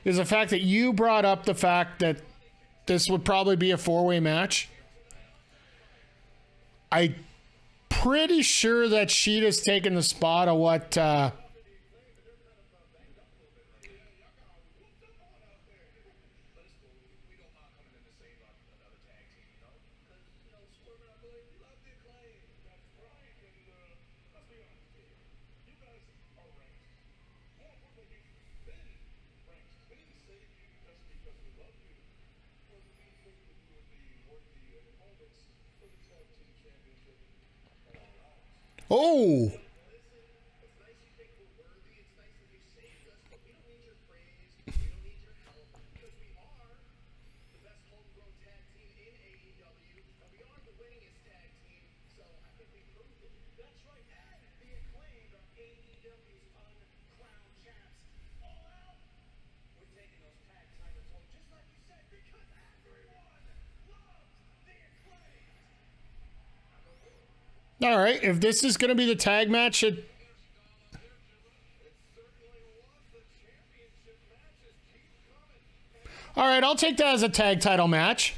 Is the fact that you brought up the fact that this would probably be a 4-way match. I'm pretty sure that Sheeta's taken the spot of what... Oh! All right, if this is going to be the tag match, all right, I'll take that as a tag title match.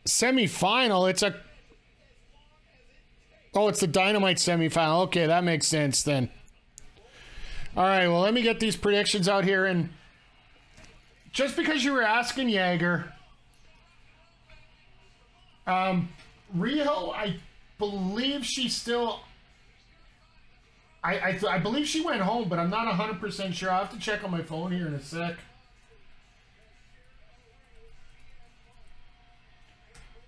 Semi-final, it's a... Oh, it's the Dynamite semi-final. Okay, that makes sense then. All right, well, let me get these predictions out here. And just because you were asking Jagger, Riho, I believe she's still... I believe she went home, but I'm not 100% sure. I'll have to check on my phone here in a sec.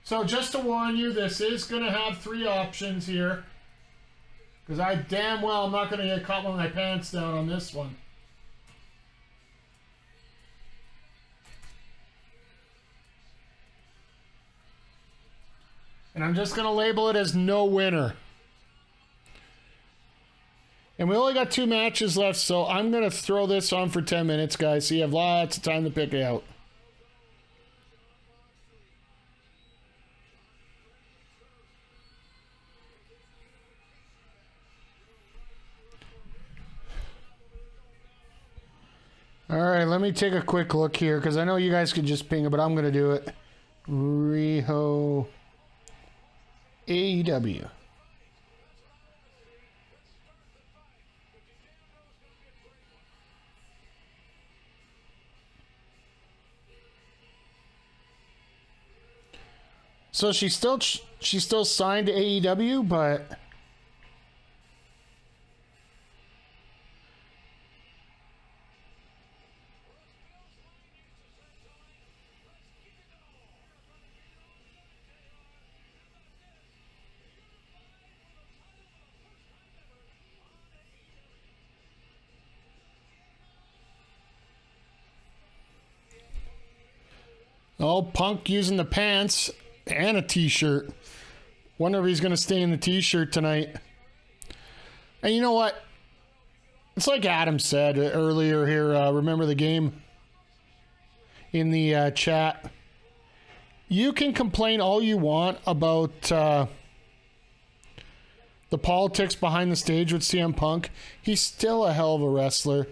So just to warn you, this is going to have 3 options here. Because I damn well am not going to get caught with my pants down on this one. And I'm just going to label it as no winner. And we only got 2 matches left, so I'm going to throw this on for 10 minutes, guys. So you have lots of time to pick it out. All right, let me take a quick look here because I know you guys could just ping it, but I'm going to do it. Riho AEW. So she's still signed to AEW, but Oh, Punk using the pants and a t-shirt. Wonder if he's going to stay in the t-shirt tonight. And you know what? It's like Adam said earlier here. Remember the game in the chat. You can complain all you want about the politics behind the stage with CM Punk. He's still a hell of a wrestler.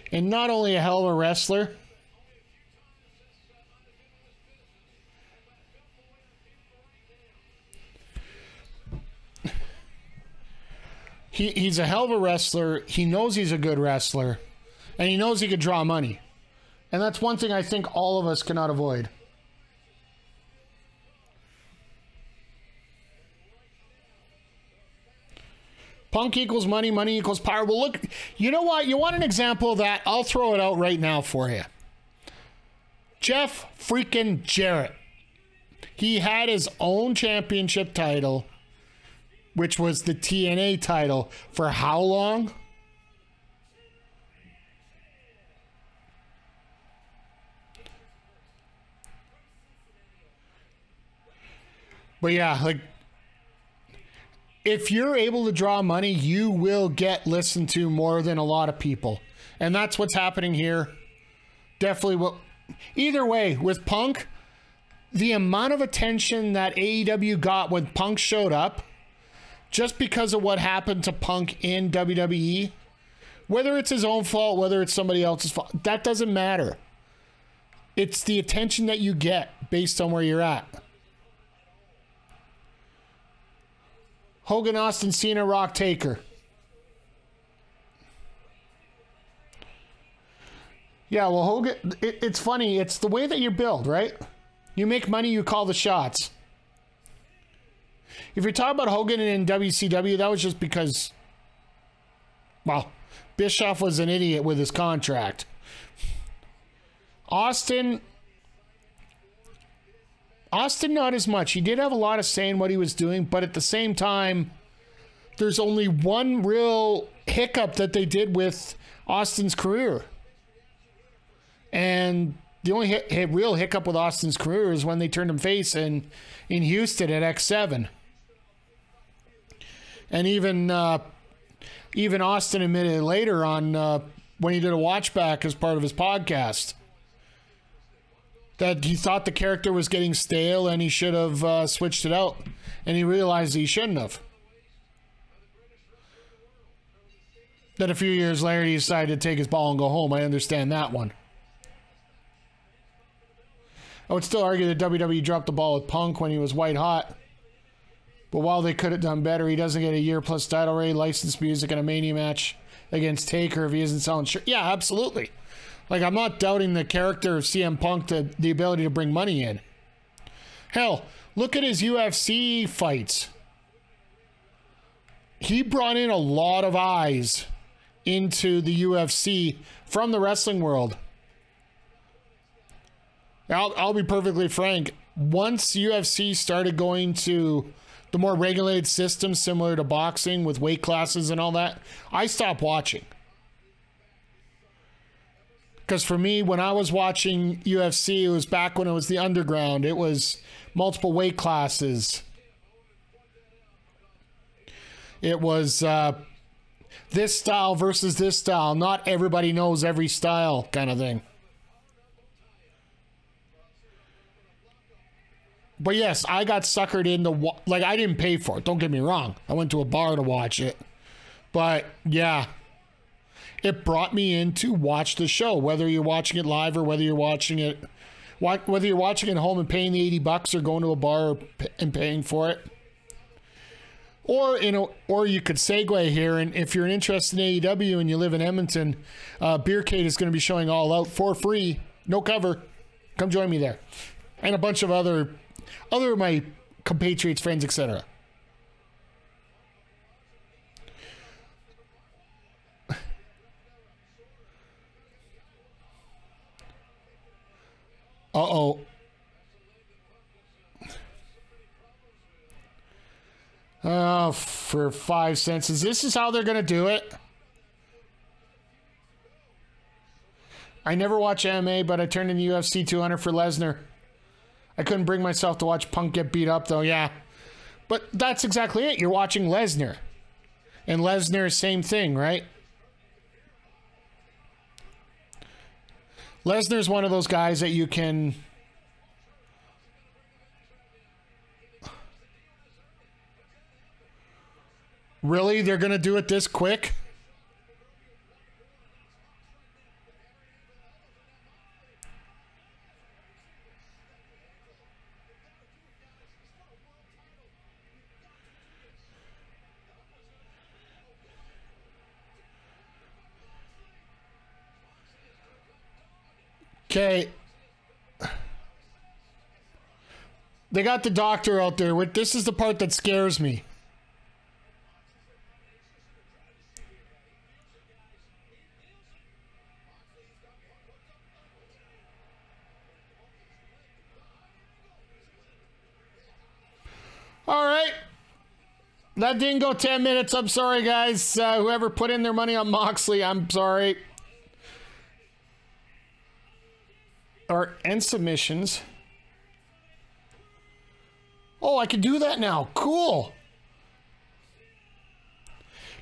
And not only a hell of a wrestler, he's a hell of a wrestler. He knows he's a good wrestler. And he knows he could draw money. And that's one thing I think all of us cannot avoid. Punk equals money, money equals power. Well, look, you know what? You want an example of that? I'll throw it out right now for you. Jeff freaking Jarrett. He had his own championship title, which was the TNA title, for how long? But yeah, like, if you're able to draw money, you will get listened to more than a lot of people. And that's what's happening here. Definitely what. Either way, with Punk, the amount of attention that AEW got when Punk showed up, just because of what happened to Punk in WWE, whether it's his own fault, whether it's somebody else's fault, that doesn't matter. It's the attention that you get based on where you're at. Hogan, Austin, Cena, Rock, Taker. Yeah, well, Hogan, it's funny. It's the way that you build, right? You make money, you call the shots. If you're talking about Hogan in WCW, that was just because, well, Bischoff was an idiot with his contract. Austin, not as much. He did have a lot of say in what he was doing, but at the same time, there's only one real hiccup that they did with Austin's career. And the only real hiccup with Austin's career is when they turned him face in Houston at X7. And even Austin admitted later on when he did a watch back as part of his podcast that he thought the character was getting stale and he should have switched it out. And he realized he shouldn't have. Then a few years later, he decided to take his ball and go home. I understand that one. I would still argue that WWE dropped the ball with Punk when he was white hot. But while they could have done better, he doesn't get a year-plus title reign, licensed music, and a Mania match against Taker if he isn't selling shirts. Yeah, absolutely. Like, I'm not doubting the character of CM Punk, the ability to bring money in. Hell, look at his UFC fights. He brought in a lot of eyes into the UFC from the wrestling world. I'll be perfectly frank. Once UFC started going to the more regulated system similar to boxing with weight classes and all that, I stopped watching. Because for me, when I was watching UFC, it was back when it was the underground. It was multiple weight classes. It was this style versus this style. Not everybody knows every style kind of thing. But yes, I got suckered into, like, I didn't pay for it. Don't get me wrong. I went to a bar to watch it. But yeah, it brought me in to watch the show, whether you're watching it live or whether you're watching it at home and paying the $80 or going to a bar and paying for it. Or, you know, or you could segue here, and if you're interested in AEW and you live in Edmonton, Beercade is going to be showing All Out for free, no cover. Come join me there, and a bunch of other of my compatriots, friends, etc. Uh-oh. Oh, for 5 cents. Is this how they're going to do it? I never watch MMA, but I turned in UFC 200 for Lesnar. I couldn't bring myself to watch Punk get beat up, though. Yeah. But that's exactly it. You're watching Lesnar. And Lesnar, same thing, right? Lesnar's one of those guys that you can... Really? They're going to do it this quick? Okay. They got the doctor out there. This is the part that scares me. All right. That didn't go 10 minutes. I'm sorry, guys. Whoever put in their money on Moxley, I'm sorry. Or end submissions. Oh, I can do that now. Cool.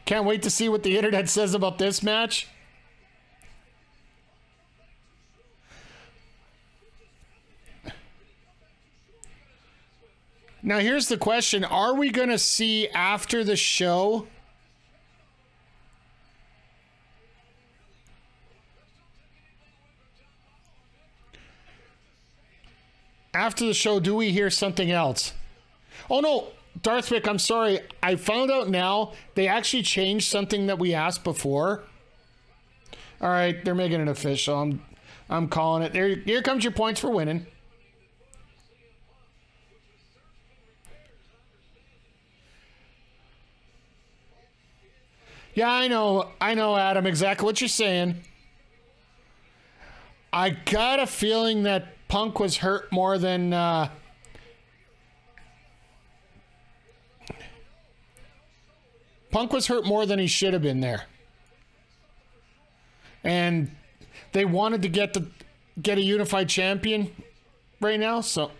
Can't wait to see what the internet says about this match. Now, here's the question. Are we going to see after the show? After the show, do we hear something else? Oh, no. Darthwick, I'm sorry. I found out now they actually changed something that we asked before. All right, they're making it official. I'm calling it. Here comes your points for winning. Yeah, I know, Adam, exactly what you're saying. I got a feeling that Punk was hurt more than... Punk was hurt more than he should have been there. And they wanted to get a unified champion right now, so...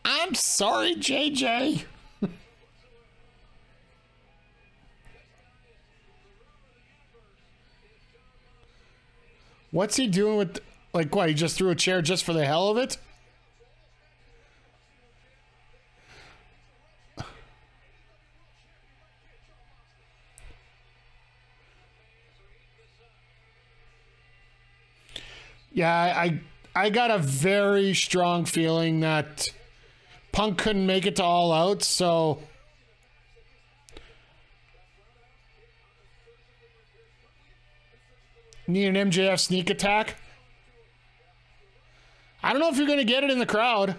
I'm sorry, JJ. What's he doing with... Like, what? He just threw a chair just for the hell of it? Yeah, I got a very strong feeling that Punk couldn't make it to All Out, so... Need an MJF sneak attack? I don't know if you're going to get it in the crowd.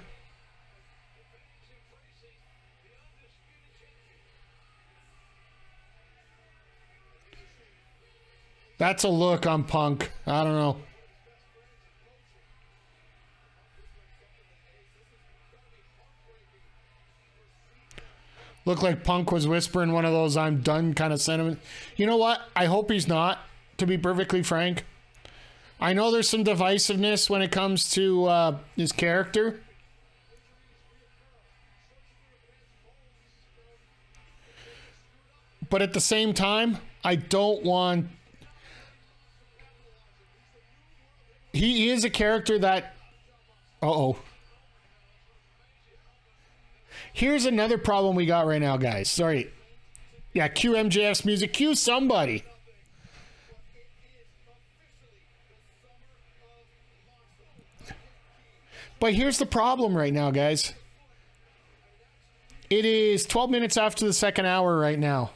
That's a look on Punk. I don't know. Looked like Punk was whispering one of those "I'm done" kind of sentiment. You know what? I hope he's not, to be perfectly frank. I know there's some divisiveness when it comes to his character. But at the same time, I don't want... He is a character that... Uh-oh. Here's another problem we got right now, guys. Sorry. Yeah, cue MJF's music. Cue somebody. But here's the problem right now, guys. It is 12 minutes after the second hour right now.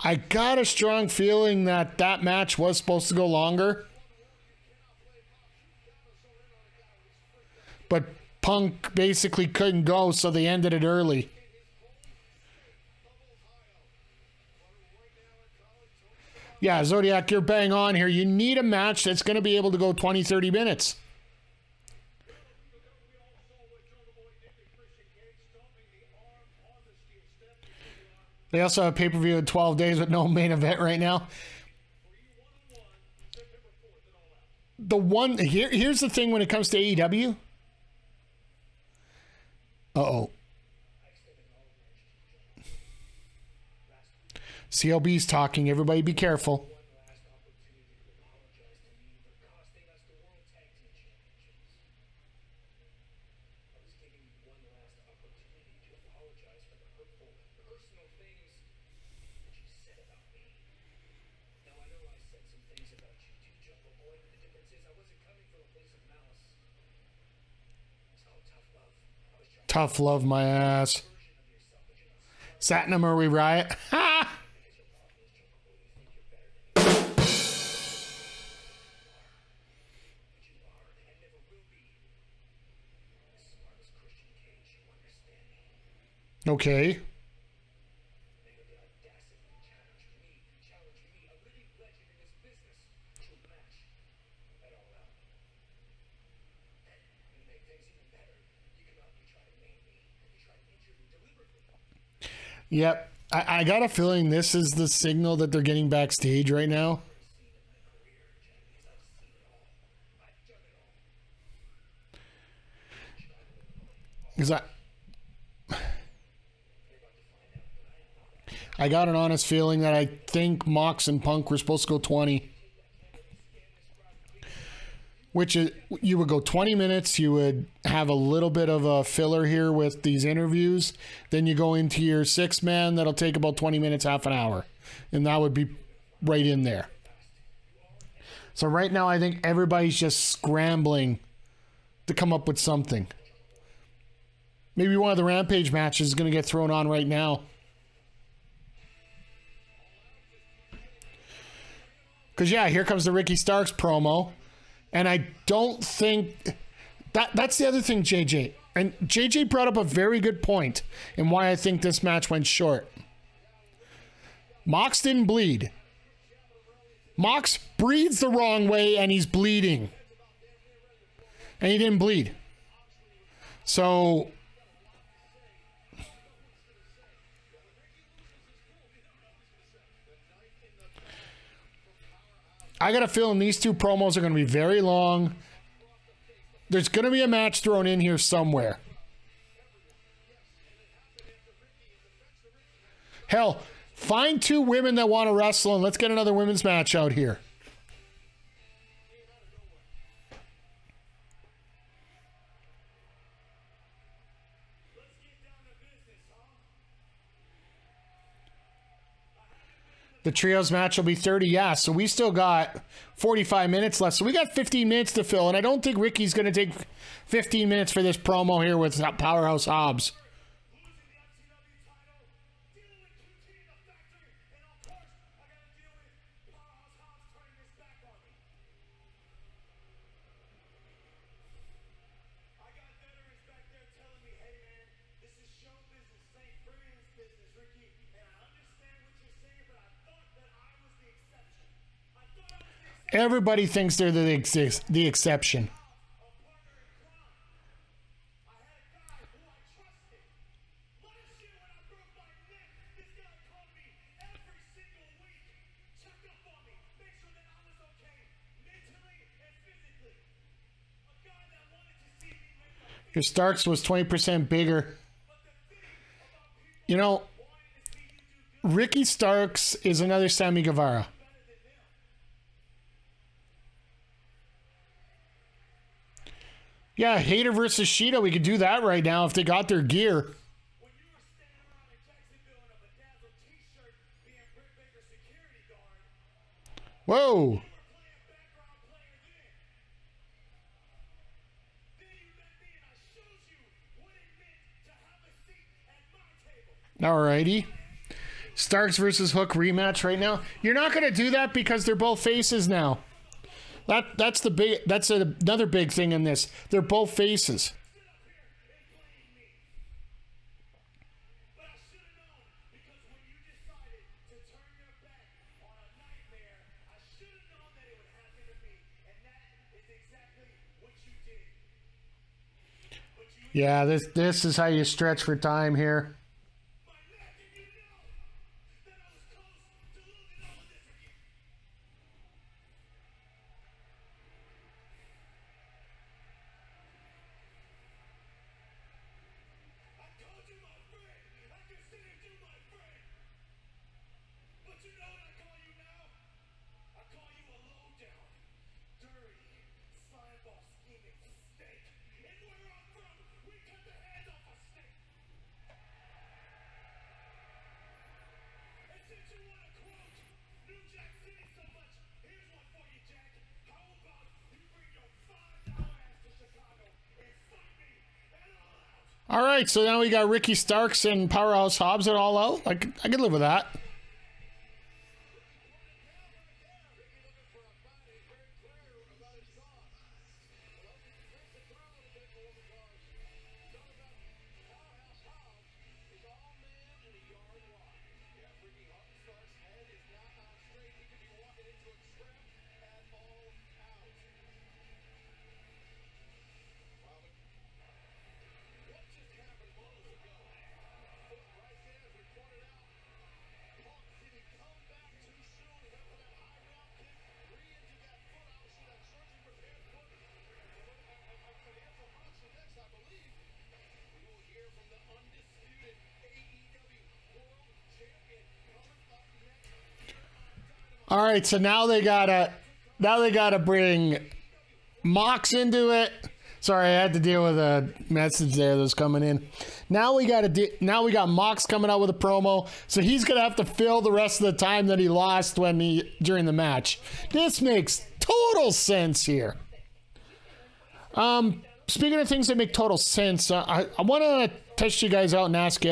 I got a strong feeling that that match was supposed to go longer. But Punk basically couldn't go, so they ended it early. Yeah, Zodiac, you're bang on here. You need a match that's going to be able to go 20, 30 minutes. They also have pay-per-view in 12 days with no main event right now. Here's the thing when it comes to AEW. Uh-oh. CLB's talking. Everybody be careful. Tough love, my ass. Satnam, are we riot? Ha! Okay. Yep. I got a feeling this is the signal that they're getting backstage right now. Because I got an honest feeling that I think Mox and Punk were supposed to go 20. Which is, you would go 20 minutes, you would have a little bit of a filler here with these interviews. Then you go into your 6-man, that'll take about 20 minutes, half an hour. And that would be right in there. So right now, I think everybody's just scrambling to come up with something. Maybe one of the Rampage matches is going to get thrown on right now. Because, yeah, here comes the Ricky Starks promo. And I don't think... That's the other thing, JJ. And JJ brought up a very good point in why I think this match went short. Mox didn't bleed. Mox breathes the wrong way and he's bleeding. And he didn't bleed. So... I got a feeling these two promos are going to be very long. There's going to be a match thrown in here somewhere. Hell, find 2 women that want to wrestle and let's get another women's match out here. The trios match will be 30, yeah. So we still got 45 minutes left. So we got 15 minutes to fill. And I don't think Ricky's going to take 15 minutes for this promo here with Powerhouse Hobbs. Everybody thinks they're the exception. Your Starks was 20% bigger. You know, Ricky Starks is another Sammy Guevara. Yeah, Hayter versus Shida. We could do that right now if they got their gear. Whoa. Alrighty. Starks versus Hook rematch right now. You're not going to do that because they're both faces now. That's another big thing in this. They're both faces. Yeah, this is how you stretch for time here. All right, so now we got Ricky Starks and Powerhouse Hobbs at All Out. I could live with that. All right, so now they gotta bring Mox into it. Sorry, I had to deal with a message there that was coming in. Now we got Mox coming out with a promo, so he's gonna have to fill the rest of the time that he lost during the match. This makes total sense here. Speaking of things that make total sense, I want to test you guys out and ask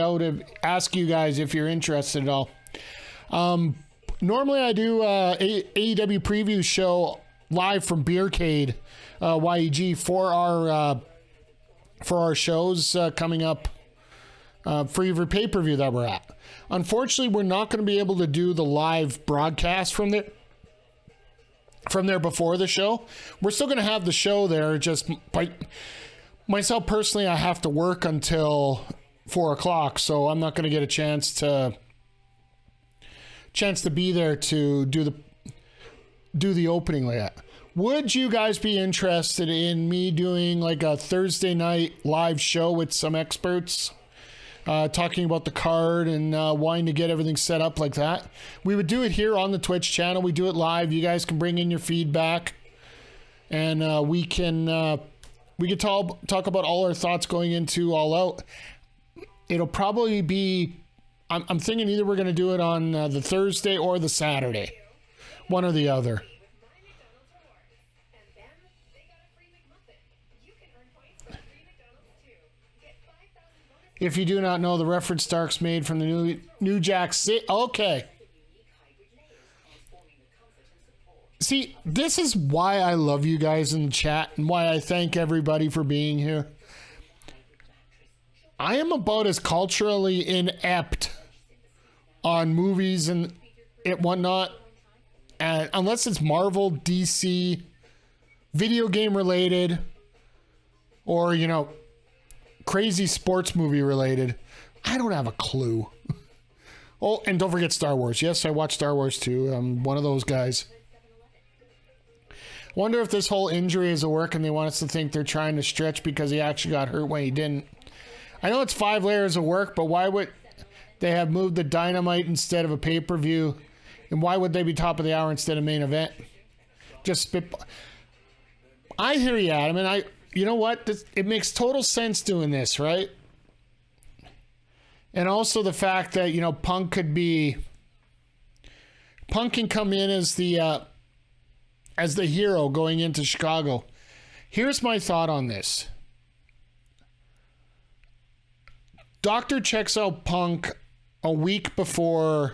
you guys if you're interested at all. Normally I do AEW preview show live from Beercade, YEG for our shows coming up for every pay-per-view that we're at. Unfortunately, we're not going to be able to do the live broadcast from there before the show. We're still going to have the show there. Just myself personally, I have to work until 4 o'clock, so I'm not going to get a chance to be there to do the opening like that. Would you guys be interested in me doing like a Thursday night live show with some experts talking about the card and wanting to get everything set up like that? We would do it here on the Twitch channel. We do it live. You guys can bring in your feedback, and we can talk about all our thoughts going into All Out. It'll probably be, I'm thinking either we're going to do it on the Thursday or the Saturday, one or the other. If you do not know, the reference Starks made from the New Jack City. Okay. See, this is why I love you guys in the chat and why I thank everybody for being here. I am about as culturally inept on movies and whatnot, unless it's Marvel, DC, video game related, or, you know, crazy sports movie related. I don't have a clue. Oh, and don't forget Star Wars. Yes, I watch Star Wars too. I'm one of those guys. Wonder if this whole injury is a work and they want us to think they're trying to stretch because he actually got hurt when he didn't. I know it's 5 layers of work, but why would they have moved the Dynamite instead of a pay-per-view? And why would they be top of the hour instead of main event? Just spit. I hear you, Adam, and you know what? It makes total sense doing this, right? And also the fact that, you know, Punk can come in as the hero going into Chicago. Here's my thought on this. Doctor checks out Punk a week before,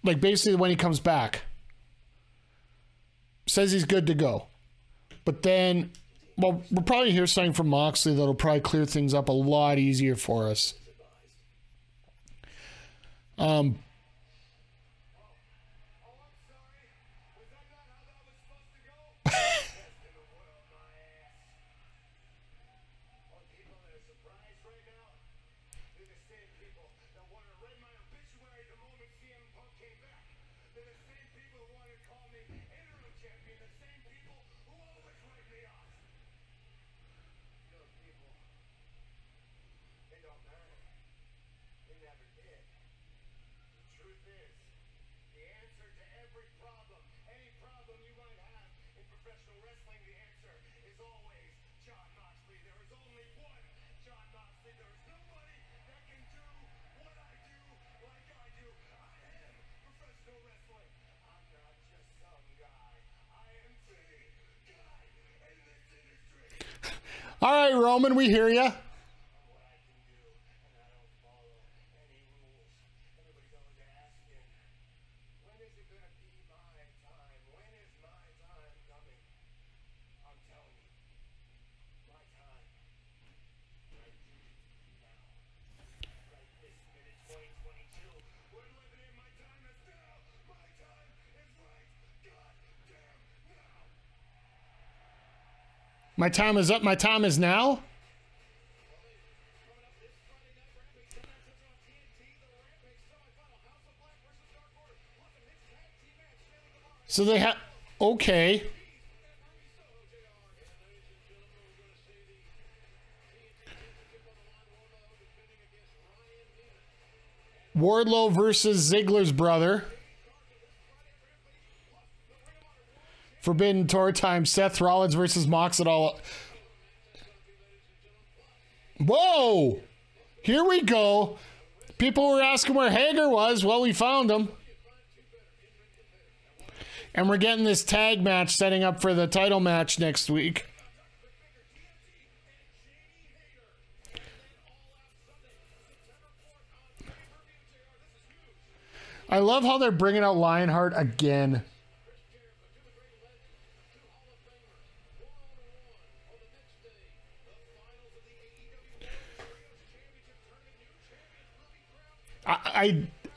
like basically when he comes back. Says he's good to go. But then, well, we'll probably hear something from Moxley that'll probably clear things up a lot easier for us. All right, Roman, we hear you. My time is up. My time is now. So they have... Okay. Wardlow versus Ziggler's brother. Forbidden Door time. Seth Rollins versus Mox at all. Whoa! Here we go. People were asking where Hager was. Well, we found him. And we're getting this tag match setting up for the title match next week. I love how they're bringing out Lionheart again.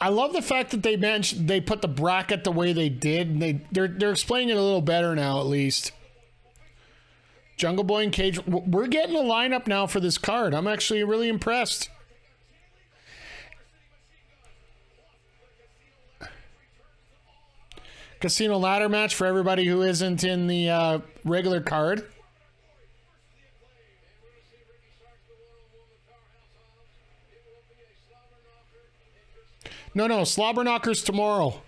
I love the fact that they put the bracket the way they did, and they're explaining it a little better now, at least. Jungle Boy and Cage. We're getting a lineup now for this card. I'm actually really impressed. Casino ladder match for everybody who isn't in the regular card. No, Slobber Knockers tomorrow.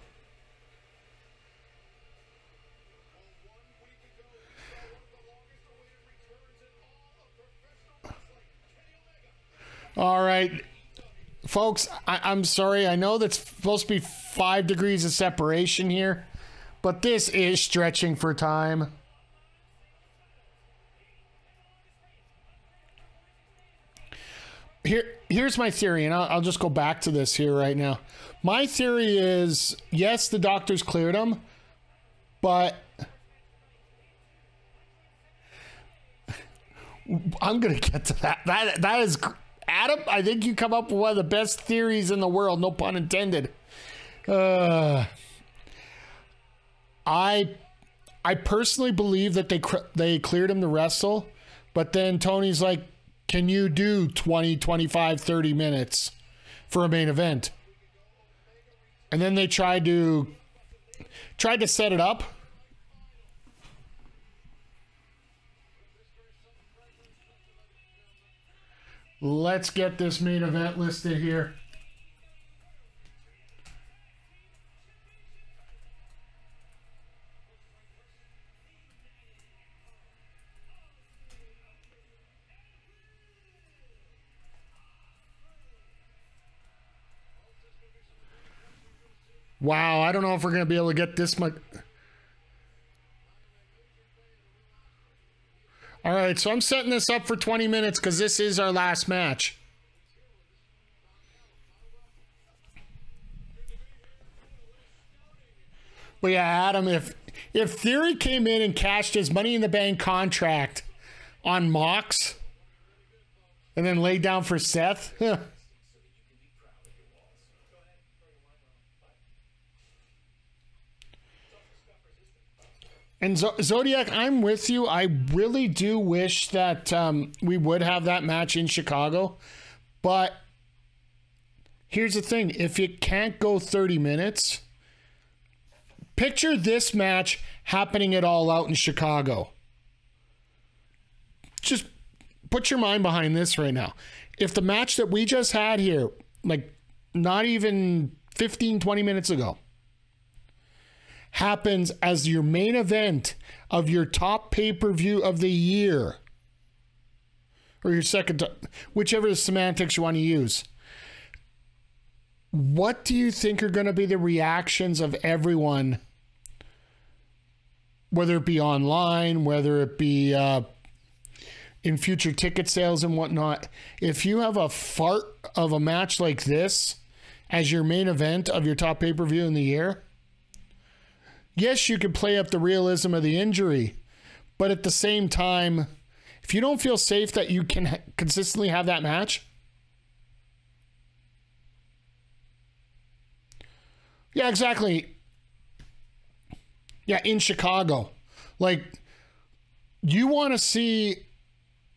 All right, folks, I'm sorry. I know that's supposed to be 5 degrees of separation here, but this is stretching for time. Here's my theory, and I'll just go back to this here right now. My theory is, yes, the doctors cleared him, but I'm going to get to that. That is, Adam, I think you come up with one of the best theories in the world, no pun intended. I personally believe that they cleared him to wrestle, but then Tony's like, can you do 20, 25, 30 minutes for a main event? And then they tried to set it up. Let's get this main event listed here. Wow, I don't know if we're going to be able to get this much. All right, so I'm setting this up for 20 minutes because this is our last match. But yeah, Adam, if Theory came in and cashed his Money in the Bank contract on Mox and then laid down for Seth, And Zodiac, I'm with you. I really do wish that we would have that match in Chicago. But here's the thing. If it can't go 30 minutes, picture this match happening at All Out in Chicago. Just put your mind behind this right now. If the match that we just had here, like not even 15, 20 minutes ago, happens as your main event of your top pay-per-view of the year, or your second, whichever the semantics you want to use, what do you think are going to be the reactions of everyone, whether it be online, whether it be in future ticket sales and whatnot. If you have a fart of a match like this as your main event of your top pay-per-view in the year, yes, you could play up the realism of the injury, but at the same time, if you don't feel safe that you can consistently have that match, yeah, exactly. Yeah, in Chicago. Like, you want to see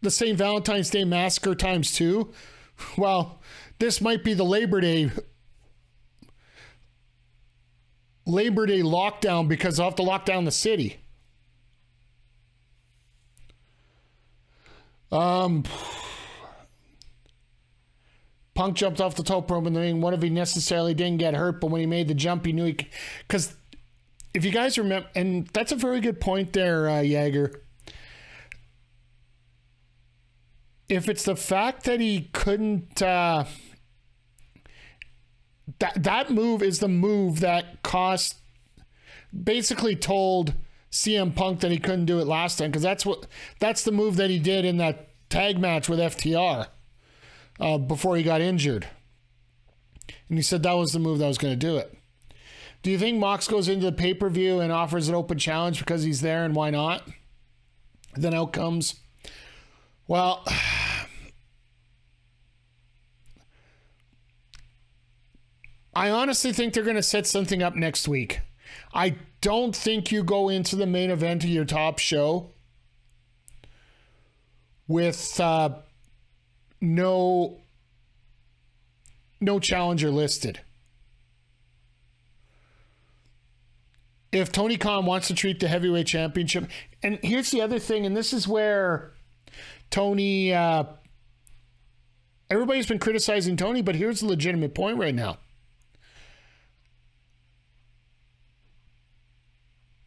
the St. Valentine's Day Massacre times 2? Well, this might be the Labor Day lockdown because I'll have to lock down the city. Punk jumped off the top rope in the ring. What if he necessarily didn't get hurt, but when he made the jump, he knew he could? Because if you guys remember, and that's a very good point there, Jaeger. If it's the fact that he couldn't, that move is the move that basically told CM Punk that he couldn't do it last time, because that's the move that he did in that tag match with FTR before he got injured. And he said that was the move that was going to do it. Do you think Mox goes into the pay-per-view and offers an open challenge because he's there, and why not? Then out comes, well, I honestly think they're going to set something up next week. I don't think you go into the main event of your top show with no challenger listed. If Tony Khan wants to treat the heavyweight championship, and here's the other thing, and this is where Tony, everybody's been criticizing Tony, but here's the legitimate point right now.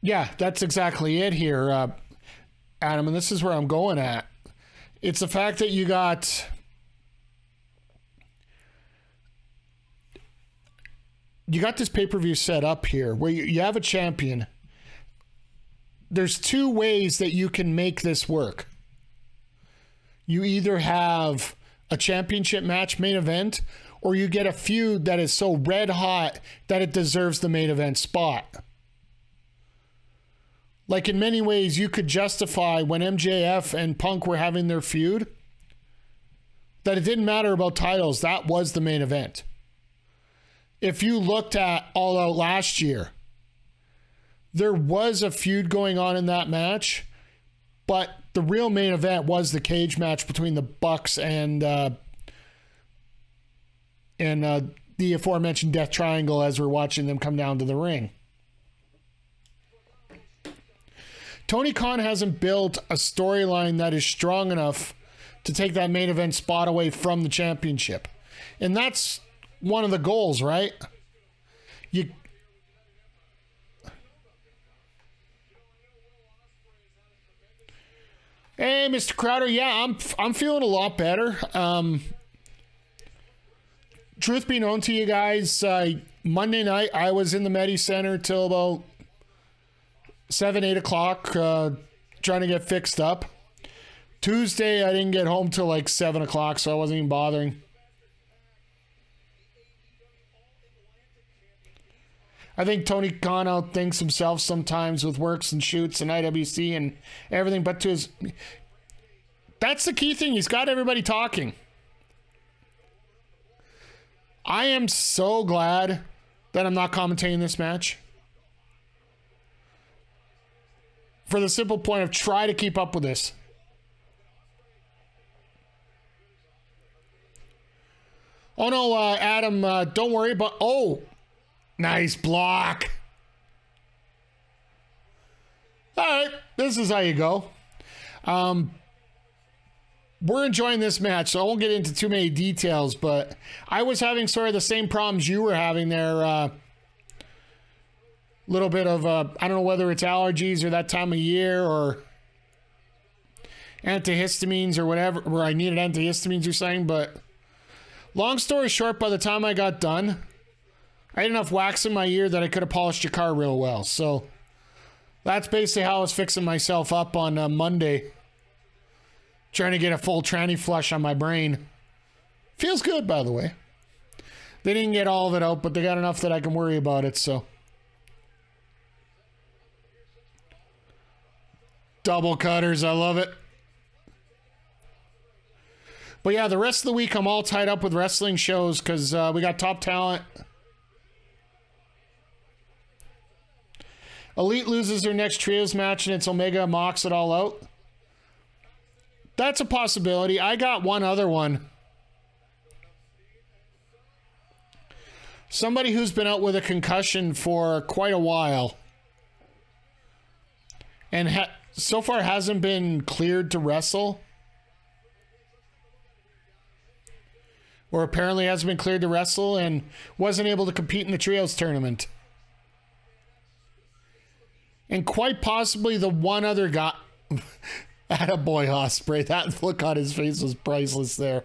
Yeah, that's exactly it here, Adam, and this is where I'm going at. It's the fact that you got this pay-per-view set up here where you have a champion. There's two ways that you can make this work. You either have a championship match main event, or you get a feud that is so red hot that it deserves the main event spot. Like, in many ways, you could justify when MJF and Punk were having their feud that it didn't matter about titles. That was the main event. If you looked at All Out last year, there was a feud going on in that match, but the real main event was the cage match between the Bucks and the aforementioned Death Triangle as we're watching them come down to the ring. Tony Khan hasn't built a storyline that is strong enough to take that main event spot away from the championship. And that's one of the goals, right? Hey, Mr. Crowder, yeah, I'm feeling a lot better. Truth be known to you guys, Monday night I was in the Medi Center till about 7, 8 o'clock, trying to get fixed up. Tuesday, I didn't get home till like 7 o'clock, so I wasn't even bothering. I think Tony Khan outthinks himself sometimes with works and shoots and IWC and everything, but that's the key thing. He's got everybody talking. I am so glad that I'm not commentating this match. For the simple point of try to keep up with this. Oh no, Adam, don't worry about... Oh, nice block. All right, this is how you go. We're enjoying this match, so I won't get into too many details, but I was having sort of the same problems you were having there. Little bit of, I don't know whether it's allergies or that time of year or antihistamines or whatever, where I needed antihistamines or something, but long story short, by the time I got done, I had enough wax in my ear that I could have polished your car real well. So that's basically how I was fixing myself up on Monday. Trying to get a full tranny flush on my brain. Feels good, by the way. They didn't get all of it out, but they got enough that I can worry about it, so. Double cutters, I love it. But yeah, the rest of the week I'm all tied up with wrestling shows because we got Top Talent. Elite loses their next trios match and it's Omega and Mox it all out. That's a possibility. I got one other one. Somebody who's been out with a concussion for quite a while and so far hasn't been cleared to wrestle. Or apparently hasn't been cleared to wrestle and wasn't able to compete in the trios tournament. And quite possibly the one other guy. Attaboy Ospreay. That look on his face was priceless there.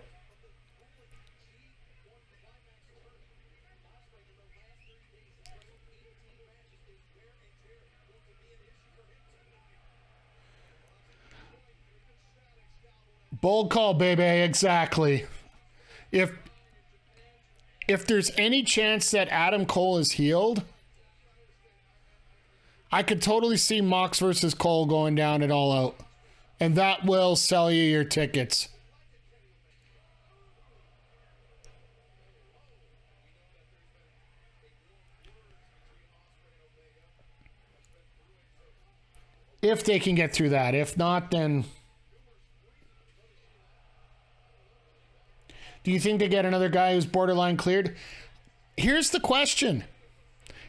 Bold call, baby. Exactly. If there's any chance that Adam Cole is healed, I could totally see Mox versus Cole going down at All Out. And that will sell you your tickets. If they can get through that. If not, then... Do you think they get another guy who's borderline cleared? Here's the question.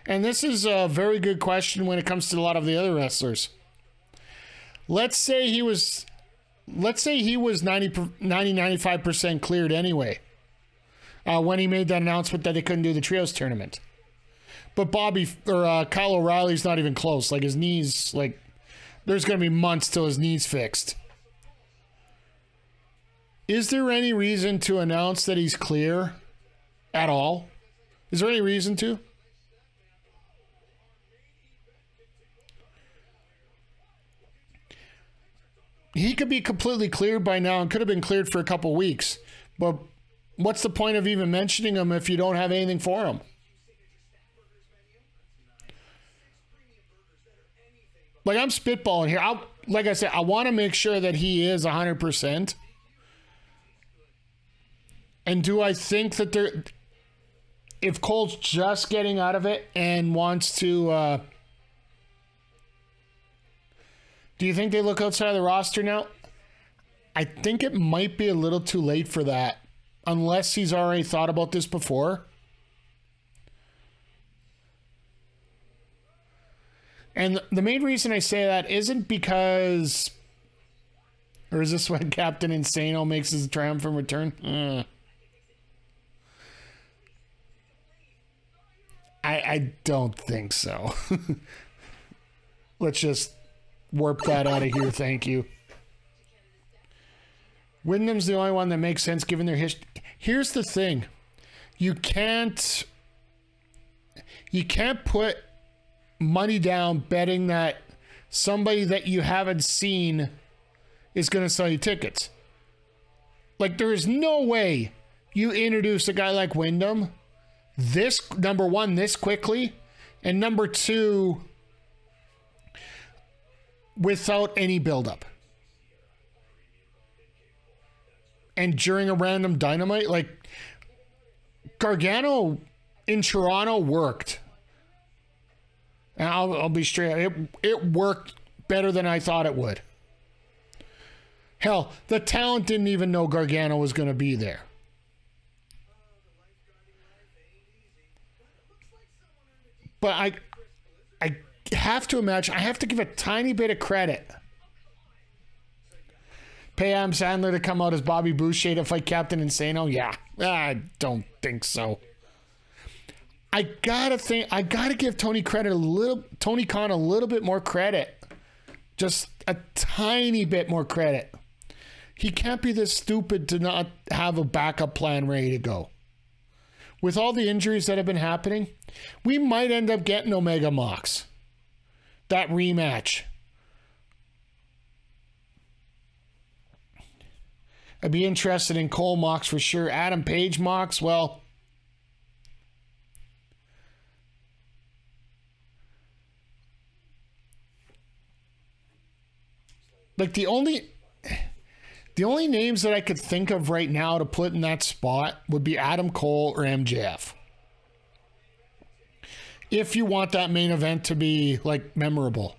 And this is a very good question when it comes to a lot of the other wrestlers. Let's say he was 95% cleared anyway. When he made that announcement that they couldn't do the trios tournament. But Kyle O'Reilly's not even close. Like his knees, like there's going to be months till his knee's fixed. Is there any reason to announce that he's clear at all? Is there any reason to? He could be completely cleared by now and could have been cleared for a couple weeks. But what's the point of even mentioning him if you don't have anything for him? Like, I'm spitballing here. Like I said, I want to make sure that he is 100%. And do I think that if Cole's just getting out of it and wants to, do you think they look outside of the roster now? I think it might be a little too late for that, unless he's already thought about this before. And the main reason I say that isn't because, or is this when Captain Insano makes his triumphant return? I don't think so. Let's just warp that out of here. Thank you. Wyndham's the only one that makes sense given their history. Here's the thing. You can't put money down betting that somebody that you haven't seen is going to sell you tickets. Like, there is no way you introduce a guy like Wyndham number one, this quickly, and number two, without any buildup. And during a random Dynamite, like, Gargano in Toronto worked. And I'll be straight. It worked better than I thought it would. Hell, the talent didn't even know Gargano was going to be there. But I have to imagine, I have to give a tiny bit of credit. Pay Adam Sandler to come out as Bobby Boucher to fight Captain Insano? Yeah, I don't think so. I gotta give Tony Khan a little bit more credit. Just a tiny bit more credit. He can't be this stupid to not have a backup plan ready to go. With all the injuries that have been happening, we might end up getting Omega Mox. That rematch. I'd be interested in Cole Mox for sure. Adam Page Mox, well, like the only names that I could think of right now to put in that spot would be Adam Cole or MJF. If you want that main event to be like memorable.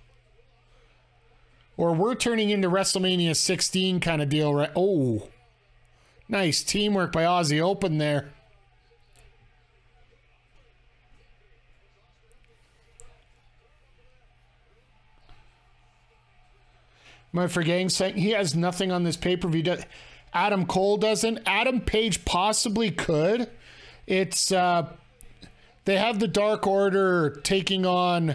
Or we're turning into WrestleMania 16 kind of deal, right? Oh, nice teamwork by Aussie Open there. Am I forgetting something? He has nothing on this pay-per-view. Adam Cole doesn't. Adam Page possibly could. It's, they have the Dark Order taking on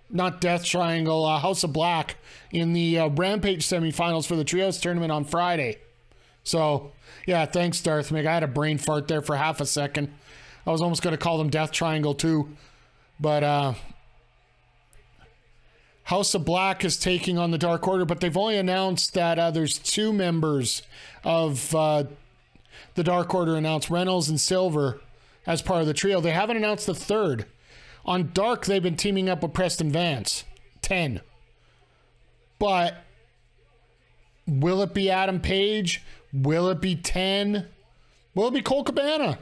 not Death Triangle, House of Black in the Rampage semifinals for the Trios tournament on Friday. So, yeah, thanks, Darth Mick. I had a brain fart there for half a second. I was almost going to call them Death Triangle too. But House of Black is taking on the Dark Order, but they've only announced that there's 2 members of the Dark Order announced, Reynolds and Silver, as part of the trio. They haven't announced the 3rd. On Dark, they've been teaming up with Preston Vance. 10. But will it be Adam Page? Will it be 10? Will it be Colt Cabana?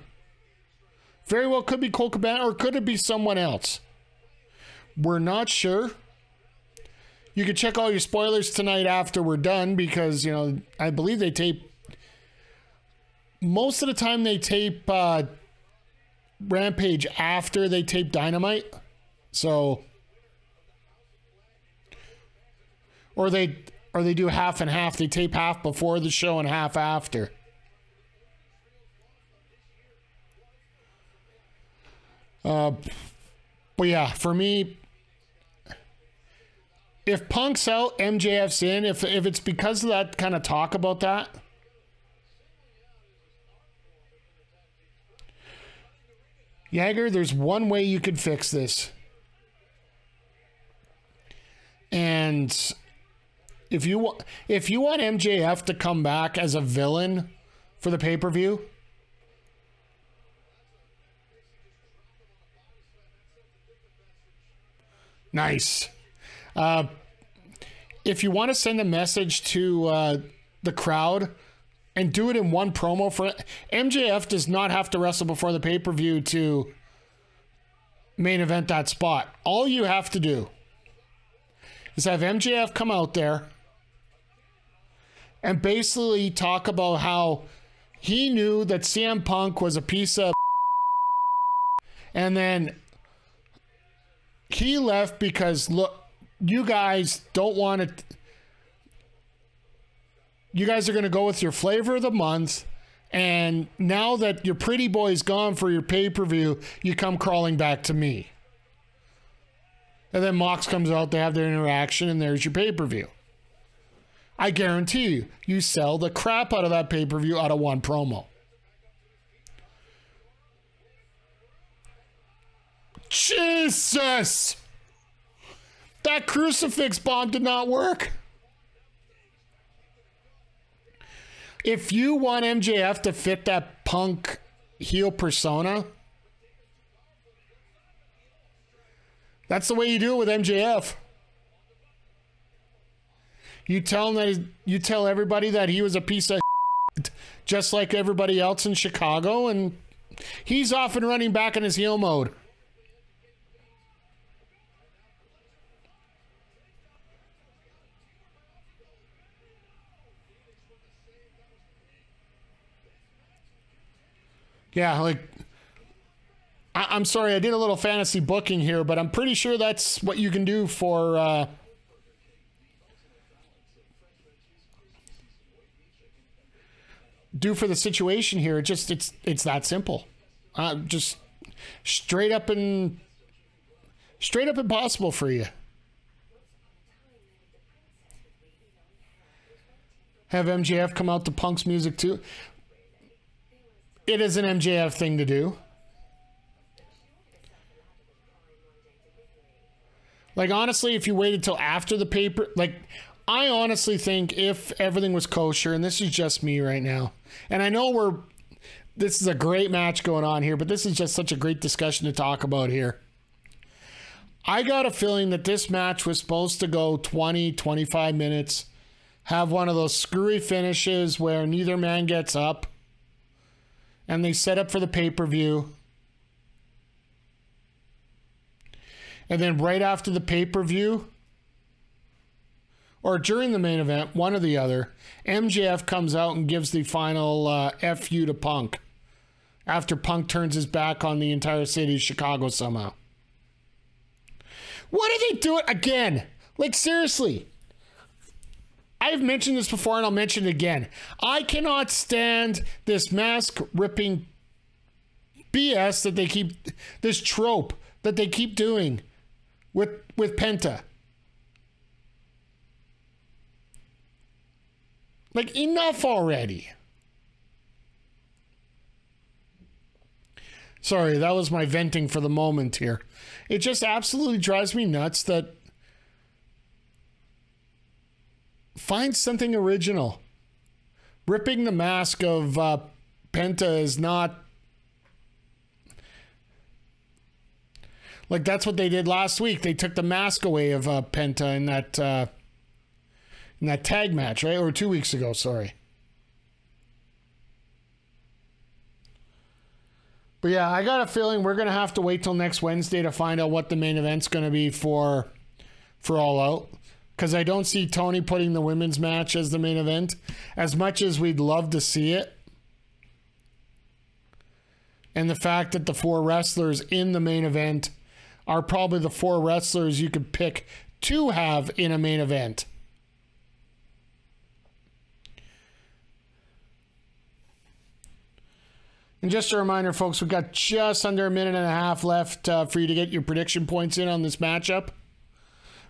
Very well could be Colt Cabana, or could it be someone else? We're not sure. You can check all your spoilers tonight after we're done because, you know, I believe they tape... Most of the time they tape Rampage after they tape Dynamite. So... Or they do half and half. They tape half before the show and half after. But yeah, for me, if Punk's out, MJF's in. If it's because of that kind of talk about that, Jagger, there's one way you could fix this. And if you want MJF to come back as a villain for the pay-per-view, nice. If you want to send a message to the crowd and do it in one promo for MJF does not have to wrestle before the pay-per-view to main event that spot. All you have to do is have MJF come out there and basically talk about how he knew that CM Punk was a piece of and then he left because, look, you guys don't want to... You guys are going to go with your flavor of the month, and now that your pretty boy's gone for your pay-per-view, you come crawling back to me. And then Mox comes out, they have their interaction, and there's your pay-per-view. I guarantee you, you sell the crap out of that pay-per-view out of one promo. Jesus! That crucifix bomb did not work. If you want MJF to fit that Punk heel persona, that's the way you do it with MJF. You tell him that you tell everybody that he was a piece of just like everybody else in Chicago, and he's off and running back in his heel mode. Yeah, like, I'm sorry, I did a little fantasy booking here, but I'm pretty sure that's what you can do for, the situation here. It's that simple. Just straight up impossible for you. Have MJF come out to Punk's music too. It is an MJF thing to do. Like, honestly, if you waited till after the paper, like, I honestly think if everything was kosher, and this is just me right now, and I know this is a great match going on here, but this is just such a great discussion to talk about here. I got a feeling that this match was supposed to go 20, 25 minutes, have one of those screwy finishes where neither man gets up, and they set up for the pay-per-view. And then right after the pay-per-view, or during the main event, one or the other, MJF comes out and gives the final FU to Punk after Punk turns his back on the entire city of Chicago somehow. What are they doing again? Like, seriously. I've mentioned this before and I'll mention it again. I cannot stand this mask ripping BS that they keep, this trope that they keep doing with Penta. Like, enough already. Sorry, that was my venting for the moment here. It just absolutely drives me nuts that find something original. Ripping the mask of Penta is not... Like, that's what they did last week. They took the mask away of Penta in that tag match, right? Or 2 weeks ago, sorry. But yeah, I got a feeling we're going to have to wait till next Wednesday to find out what the main event's going to be for All Out. Because I don't see Tony putting the women's match as the main event. As much as we'd love to see it. And the fact that the 4 wrestlers in the main event are probably the 4 wrestlers you could pick to have in a main event. And just a reminder, folks, we've got just under a minute and a half left for you to get your prediction points in on this matchup.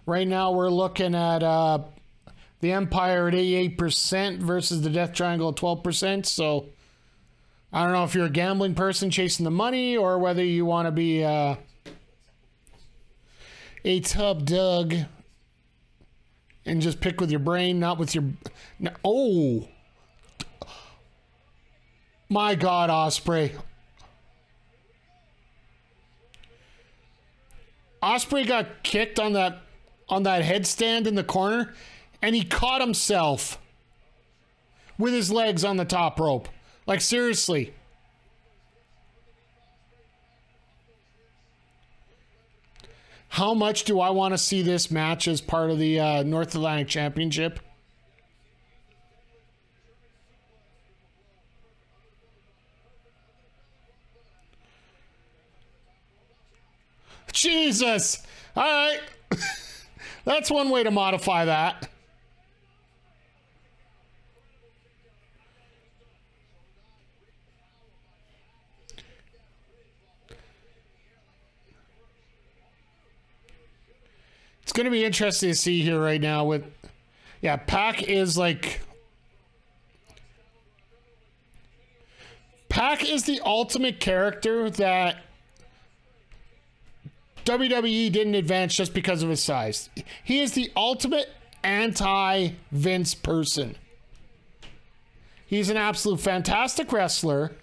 Right now, we're looking at the Empire at 88% versus the Death Triangle at 12%. So, I don't know if you're a gambling person chasing the money or whether you want to be a Tub Doug and just pick with your brain, not with your... Oh! My God, Ospreay. Ospreay got kicked on that headstand in the corner, and he caught himself with his legs on the top rope. Like, seriously. How much do I want to see this match as part of the North Atlantic Championship? Jesus! All right. That's one way to modify that. It's going to be interesting to see here right now with... Yeah, Pac is like... Pac is the ultimate character that WWE didn't advance just because of his size. He is the ultimate anti-Vince person. He's an absolute fantastic wrestler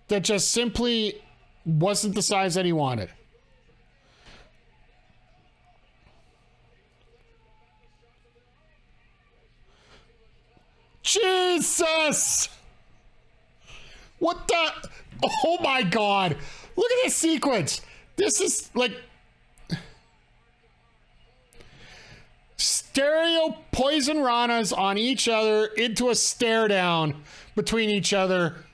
that just simply wasn't the size that he wanted. Jesus! What the? Oh my God. Look at this sequence. This is like stereo poison ranas on each other into a stare down between each other.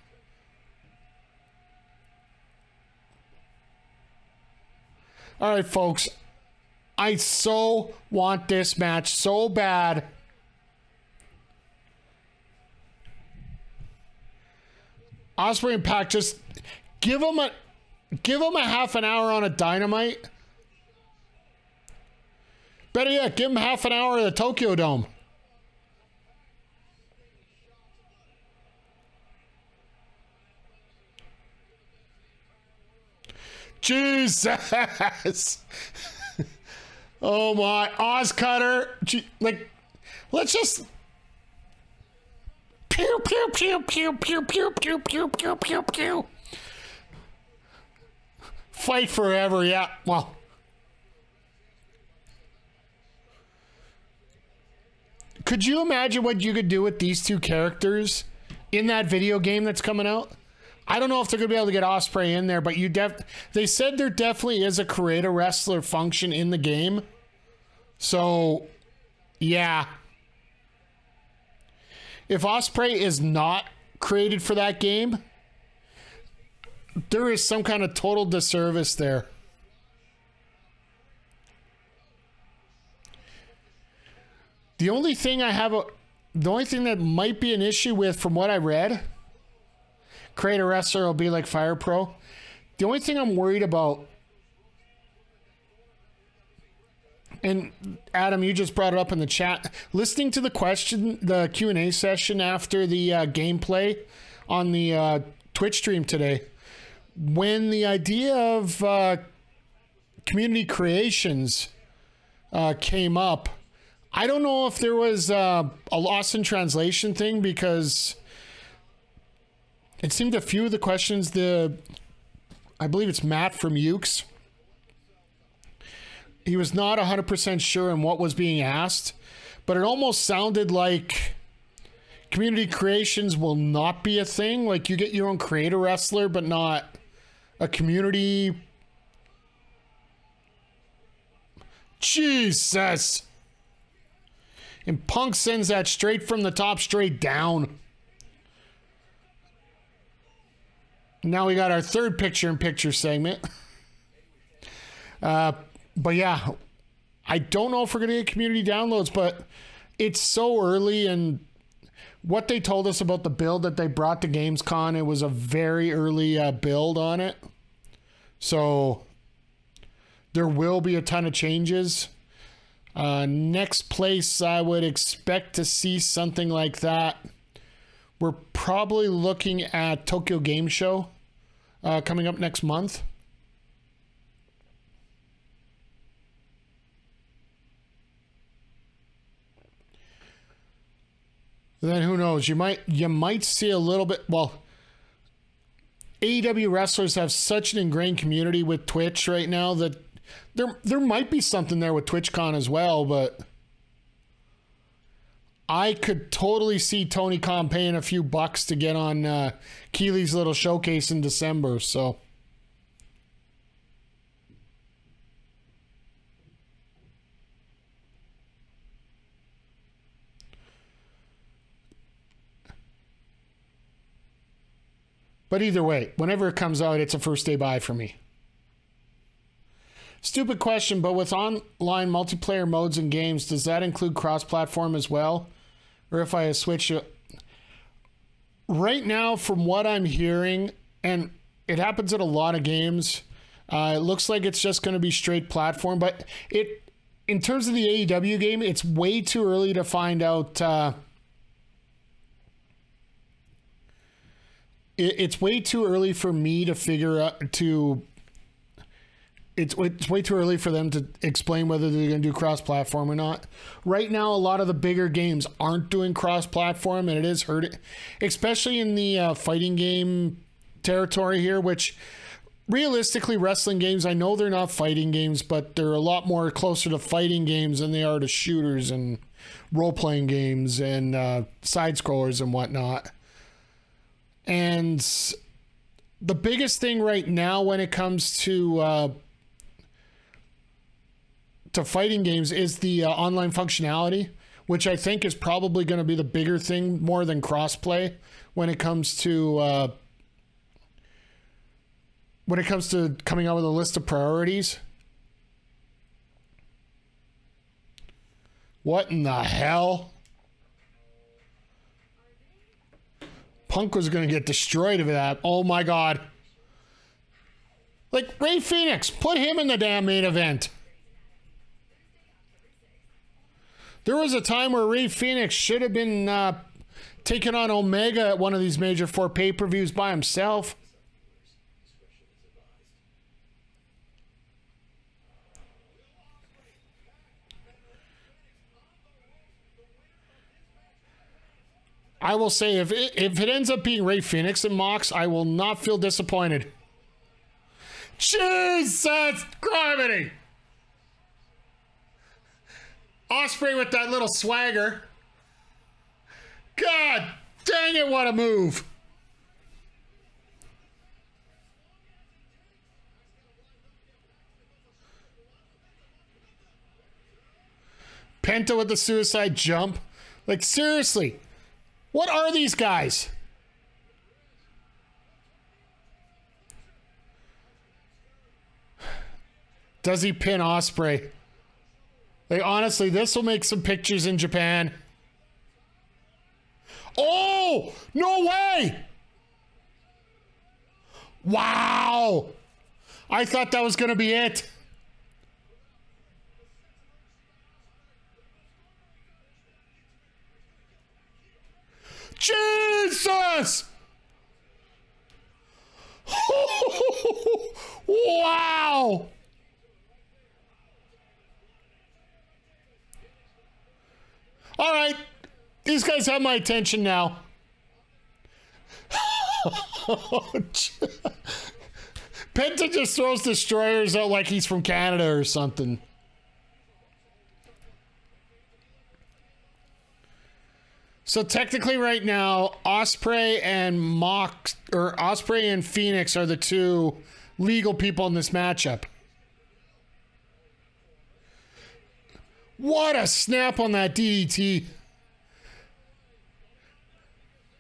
All right, folks. I so want this match so bad. Ospreay and Pac, just give them a half an hour on a Dynamite. Better yet, give them half an hour at the Tokyo Dome. Jesus. Oh my, Oz Cutter. Like, let's just pew pew pew pew pew pew pew pew pew pew pew. Fight forever, yeah. Well, could you imagine what you could do with these two characters in that video game that's coming out? I don't know if they're going to be able to get Ospreay in there, but they said there definitely is a create a wrestler function in the game. So, yeah. If Ospreay is not created for that game, there is some kind of total disservice there. The only thing that might be an issue with, from what I read, create a wrestler will be like Fire Pro. The only thing I'm worried about, and Adam, you just brought it up in the chat, listening to the Q&A session after the gameplay on the Twitch stream today, when the idea of community creations came up, I don't know if there was a loss in translation thing, because it seemed a few of the questions, I believe it's Matt from Ukes, he was not 100% sure on what was being asked, but it almost sounded like community creations will not be a thing. Like, you get your own creator wrestler, but not a community. Jesus. And Punk sends that straight from the top, straight down. Now we got our third picture-in-picture segment. But yeah, I don't know if we're going to get community downloads, but it's so early, and what they told us about the build that they brought to Gamescom, it was a very early build on it. So there will be a ton of changes. Next place I would expect to see something like that. We're probably looking at Tokyo Game Show coming up next month. Then who knows? You might see a little bit. Well, AEW wrestlers have such an ingrained community with Twitch right now that there might be something there with TwitchCon as well, but I could totally see Tony Khan paying a few bucks to get on Keely's little showcase in December. So but either way, whenever it comes out, it's a first day buy for me. Stupid question, but with online multiplayer modes and games, does that include cross-platform as well? Or if I switch it? Right now, from what I'm hearing, and it happens in a lot of games, it looks like it's just going to be straight platform. But in terms of the AEW game, it's way too early to find out. It's way too early for me to figure out It's way too early for them to explain whether they're going to do cross-platform or not. Right now, a lot of the bigger games aren't doing cross-platform, and it is hurting, especially in the fighting game territory here, which realistically, wrestling games, I know they're not fighting games, but they're a lot more closer to fighting games than they are to shooters and role-playing games and side-scrollers and whatnot. And the biggest thing right now when it comes to fighting games is the online functionality, which I think is probably going to be the bigger thing more than crossplay when it comes to coming out with a list of priorities. What in the hell? Punk was going to get destroyed of that. Oh my God. Like, Ray Phoenix, put him in the damn main event. There was a time where Ray Phoenix should have been taking on Omega at one of these major 4 pay-per-views by himself. I will say if it ends up being Ray Phoenix and Mox, I will not feel disappointed. Jesus gravity! Ospreay with that little swagger. God dang it, what a move. Penta with the suicide jump. Like, seriously, what are these guys? Does he pin Ospreay? Like, honestly, this will make some pictures in Japan. Oh, no way! Wow! I thought that was going to be it. Jesus! Wow! All right, these guys have my attention now. Penta just throws destroyers out like he's from Canada or something. So technically right now, Ospreay and Ospreay and Phoenix are the two legal people in this matchup. What a snap on that DDT.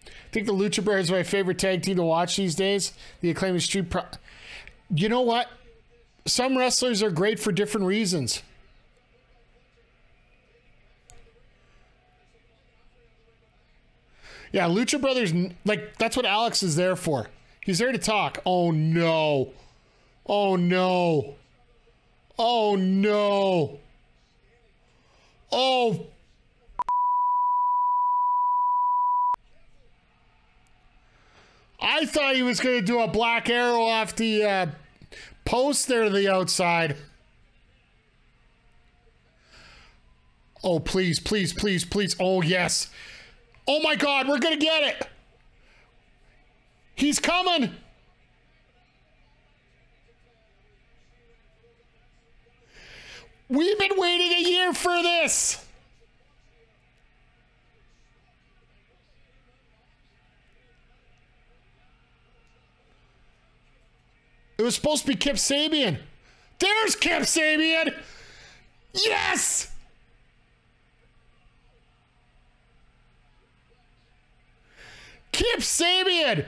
I think the Lucha Brothers are my favorite tag team to watch these days. The Acclaimed Street Pro... You know what? Some wrestlers are great for different reasons. Yeah, Lucha Brothers, like, that's what Alex is there for. He's there to talk. Oh, no. Oh, no. Oh, no. Oh. I thought he was going to do a black arrow off the post there to the outside. Oh, please, please, please, please. Oh, yes. Oh, my God, we're going to get it. He's coming. We've been waiting a year for this. It was supposed to be Kip Sabian. There's Kip Sabian. Yes. Kip Sabian.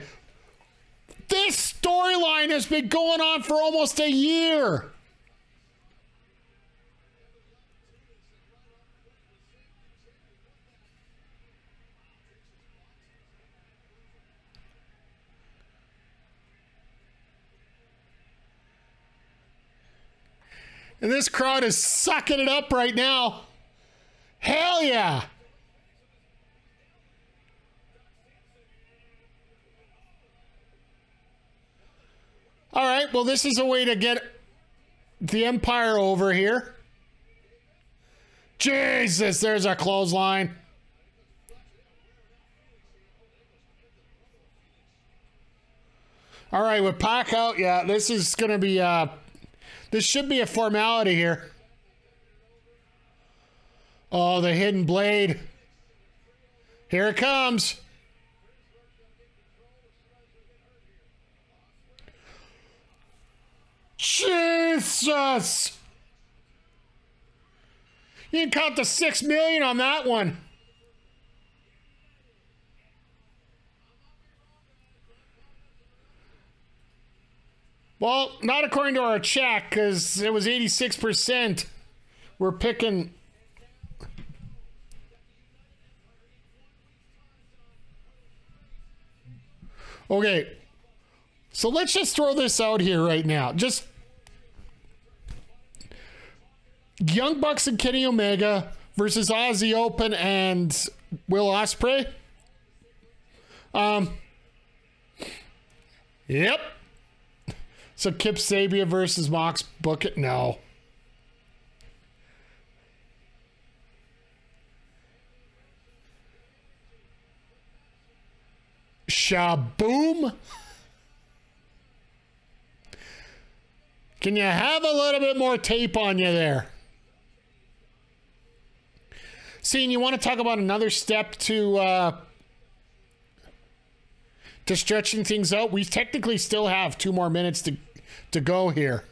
This storyline has been going on for almost a year. And this crowd is sucking it up right now. Hell yeah. All right, well, this is a way to get the Empire over here. Jesus, there's a clothesline. All right, with Pac out, yeah, this is going to be... this should be a formality here. Oh, the hidden blade. Here it comes. Jesus! You can count the 6 million on that one. Well, not according to our check, because it was 86%. We're picking... Okay. So let's just throw this out here right now. Just... Young Bucks and Kenny Omega versus Aussie Open and Will Ospreay. Yep. So Kip Sabian versus Mox, book it? No. Shaboom. Can you have a little bit more tape on you there? See, and you want to talk about another step to stretching things out? We technically still have 2 more minutes to go here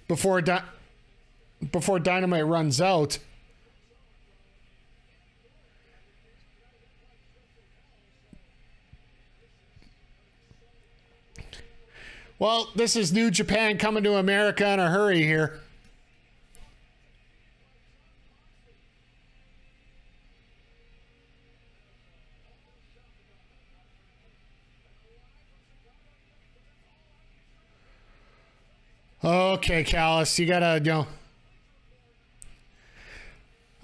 before Dynamite runs out. Well, this is New Japan coming to America in a hurry here. Okay, Callis, you gotta,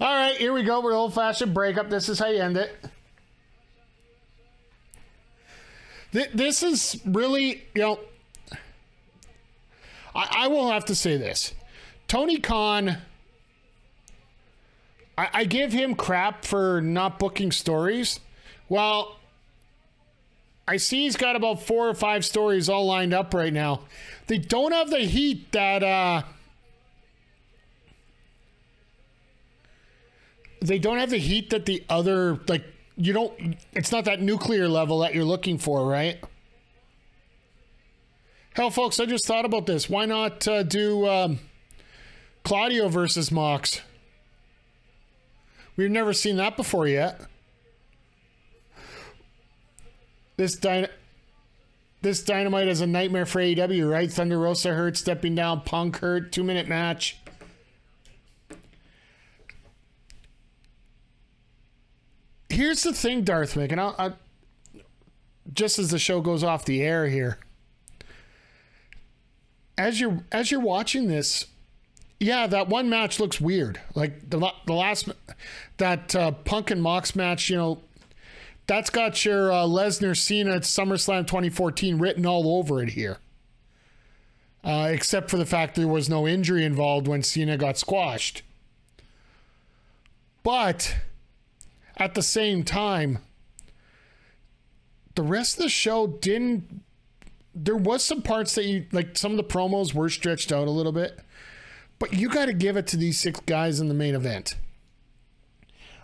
All right, here we go. We're old-fashioned breakup. This is how you end it. This is really, I will have to say this. Tony Khan, I give him crap for not booking stories. Well, I see he's got about 4 or 5 stories all lined up right now. They don't have the heat that the other, like, it's not that nuclear level that you're looking for, right? Hell, folks, I just thought about this. Why not do Claudio versus Mox? We've never seen that before yet. This Dynamite is a nightmare for AEW, right? Thunder Rosa hurt, stepping down, Punk hurt, 2-minute match. Here's the thing, Darth Mick, and I'll just as the show goes off the air here, as you're watching this, yeah, that one match looks weird. Like the last that Punk and Mox match, that's got your Lesnar Cena at SummerSlam 2014 written all over it here. Except for the fact there was no injury involved when Cena got squashed. But at the same time, the rest of the show didn't. There was some parts that some of the promos were stretched out a little bit. But you got to give it to these 6 guys in the main event.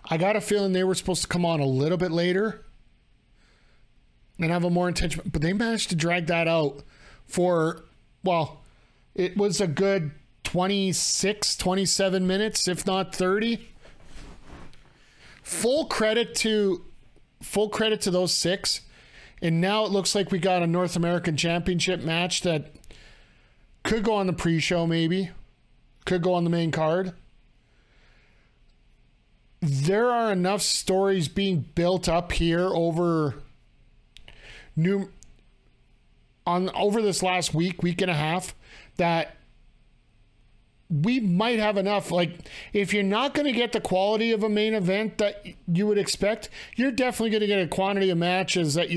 I got a feeling they were supposed to come on a little bit later and have a more intention, but they managed to drag that out for, well, it was a good 26, 27 minutes, if not 30. Full credit to those 6. And now it looks like we got a North American Championship match that could go on the pre-show, maybe. Could go on the main card. There are enough stories being built up here over this last week and a half, that we might have enough. Like, if you're not going to get the quality of a main event that you would expect, you're definitely going to get a quantity of matches that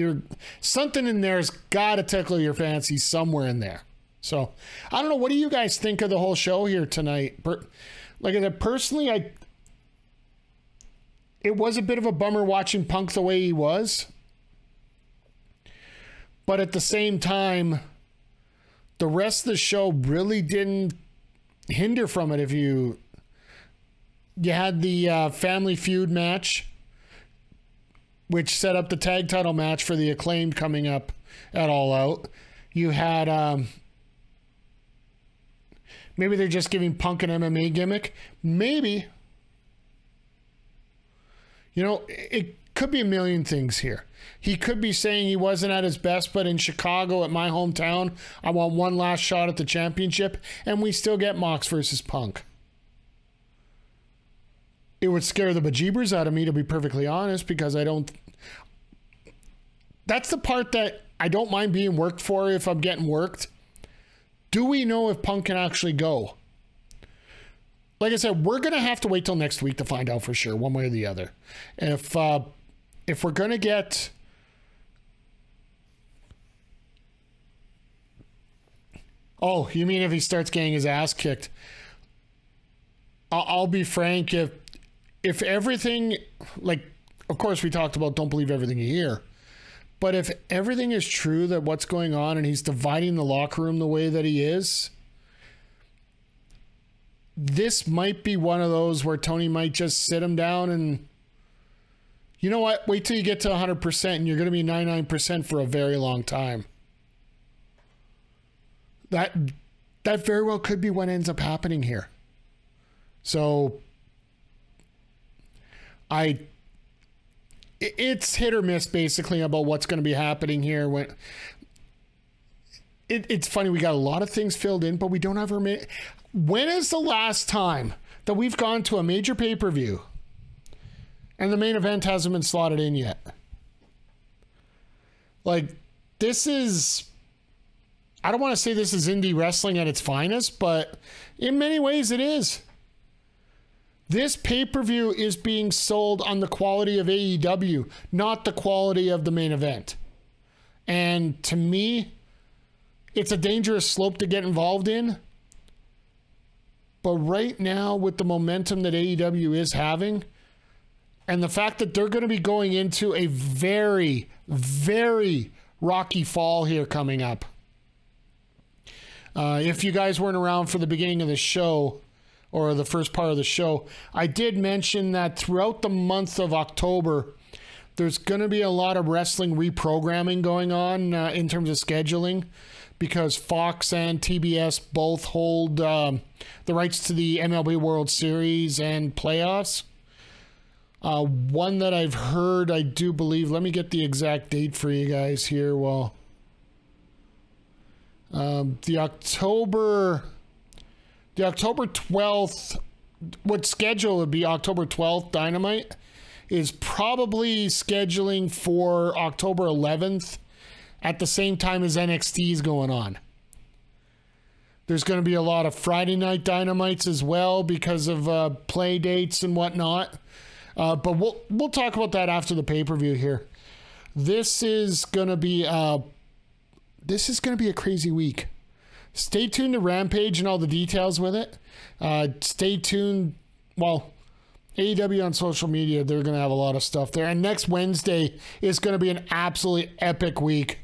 something in there has got to tickle your fancy somewhere in there. So, I don't know. What do you guys think of the whole show here tonight? Like I said, personally, it was a bit of a bummer watching Punk the way he was. But at the same time, the rest of the show really didn't hinder from it. If you had the Family Feud match, which set up the tag title match for the Acclaimed coming up at All Out. You had... maybe they're just giving Punk an MMA gimmick. Maybe. It could be a million things here. He could be saying he wasn't at his best, but in Chicago, at my hometown, I want one last shot at the championship, and we still get Mox versus Punk. It would scare the bejeebers out of me, to be perfectly honest, because I don't... That's the part that I don't mind being worked for if I'm getting worked. Do we know if Punk can actually go? Like I said, we're going to have to wait till next week to find out for sure, one way or the other. If we're going to get... Oh, you mean if he starts getting his ass kicked? I'll be frank, if everything, like, of course, we talked about don't believe everything you hear. But if everything is true that what's going on and he's dividing the locker room the way that he is, this might be one of those where Tony might just sit him down and, you know what, wait till you get to 100% and you're going to be 99% for a very long time. That very well could be what ends up happening here. So it's hit or miss basically about what's going to be happening here. When it's funny, we got a lot of things filled in, but we don't have when is the last time that we've gone to a major pay-per-view and the main event hasn't been slotted in yet? Like, this is, I don't want to say this is indie wrestling at its finest, but in many ways it is. This pay-per-view is being sold on the quality of AEW, not the quality of the main event. And to me, it's a dangerous slope to get involved in. But right now, with the momentum that AEW is having, and the fact that they're going to be going into a very, very rocky fall here coming up. If you guys weren't around for the beginning of the show, or the first part of the show, I did mention that throughout the month of October, there's going to be a lot of wrestling reprogramming going on in terms of scheduling, because Fox and TBS both hold the rights to the MLB World Series and playoffs. One that I've heard, I do believe, let me get the exact date for you guys here. Well, the October 12th, what schedule would be October 12th Dynamite is probably scheduling for October 11th at the same time as NXT is going on. There's going to be a lot of Friday night Dynamites as well because of play dates and whatnot. But we'll talk about that after the pay-per-view here. This is going to be a crazy week. Stay tuned to Rampage and all the details with it. Stay tuned. Well, AEW on social media, they're going to have a lot of stuff there. And next Wednesday is going to be an absolutely epic week.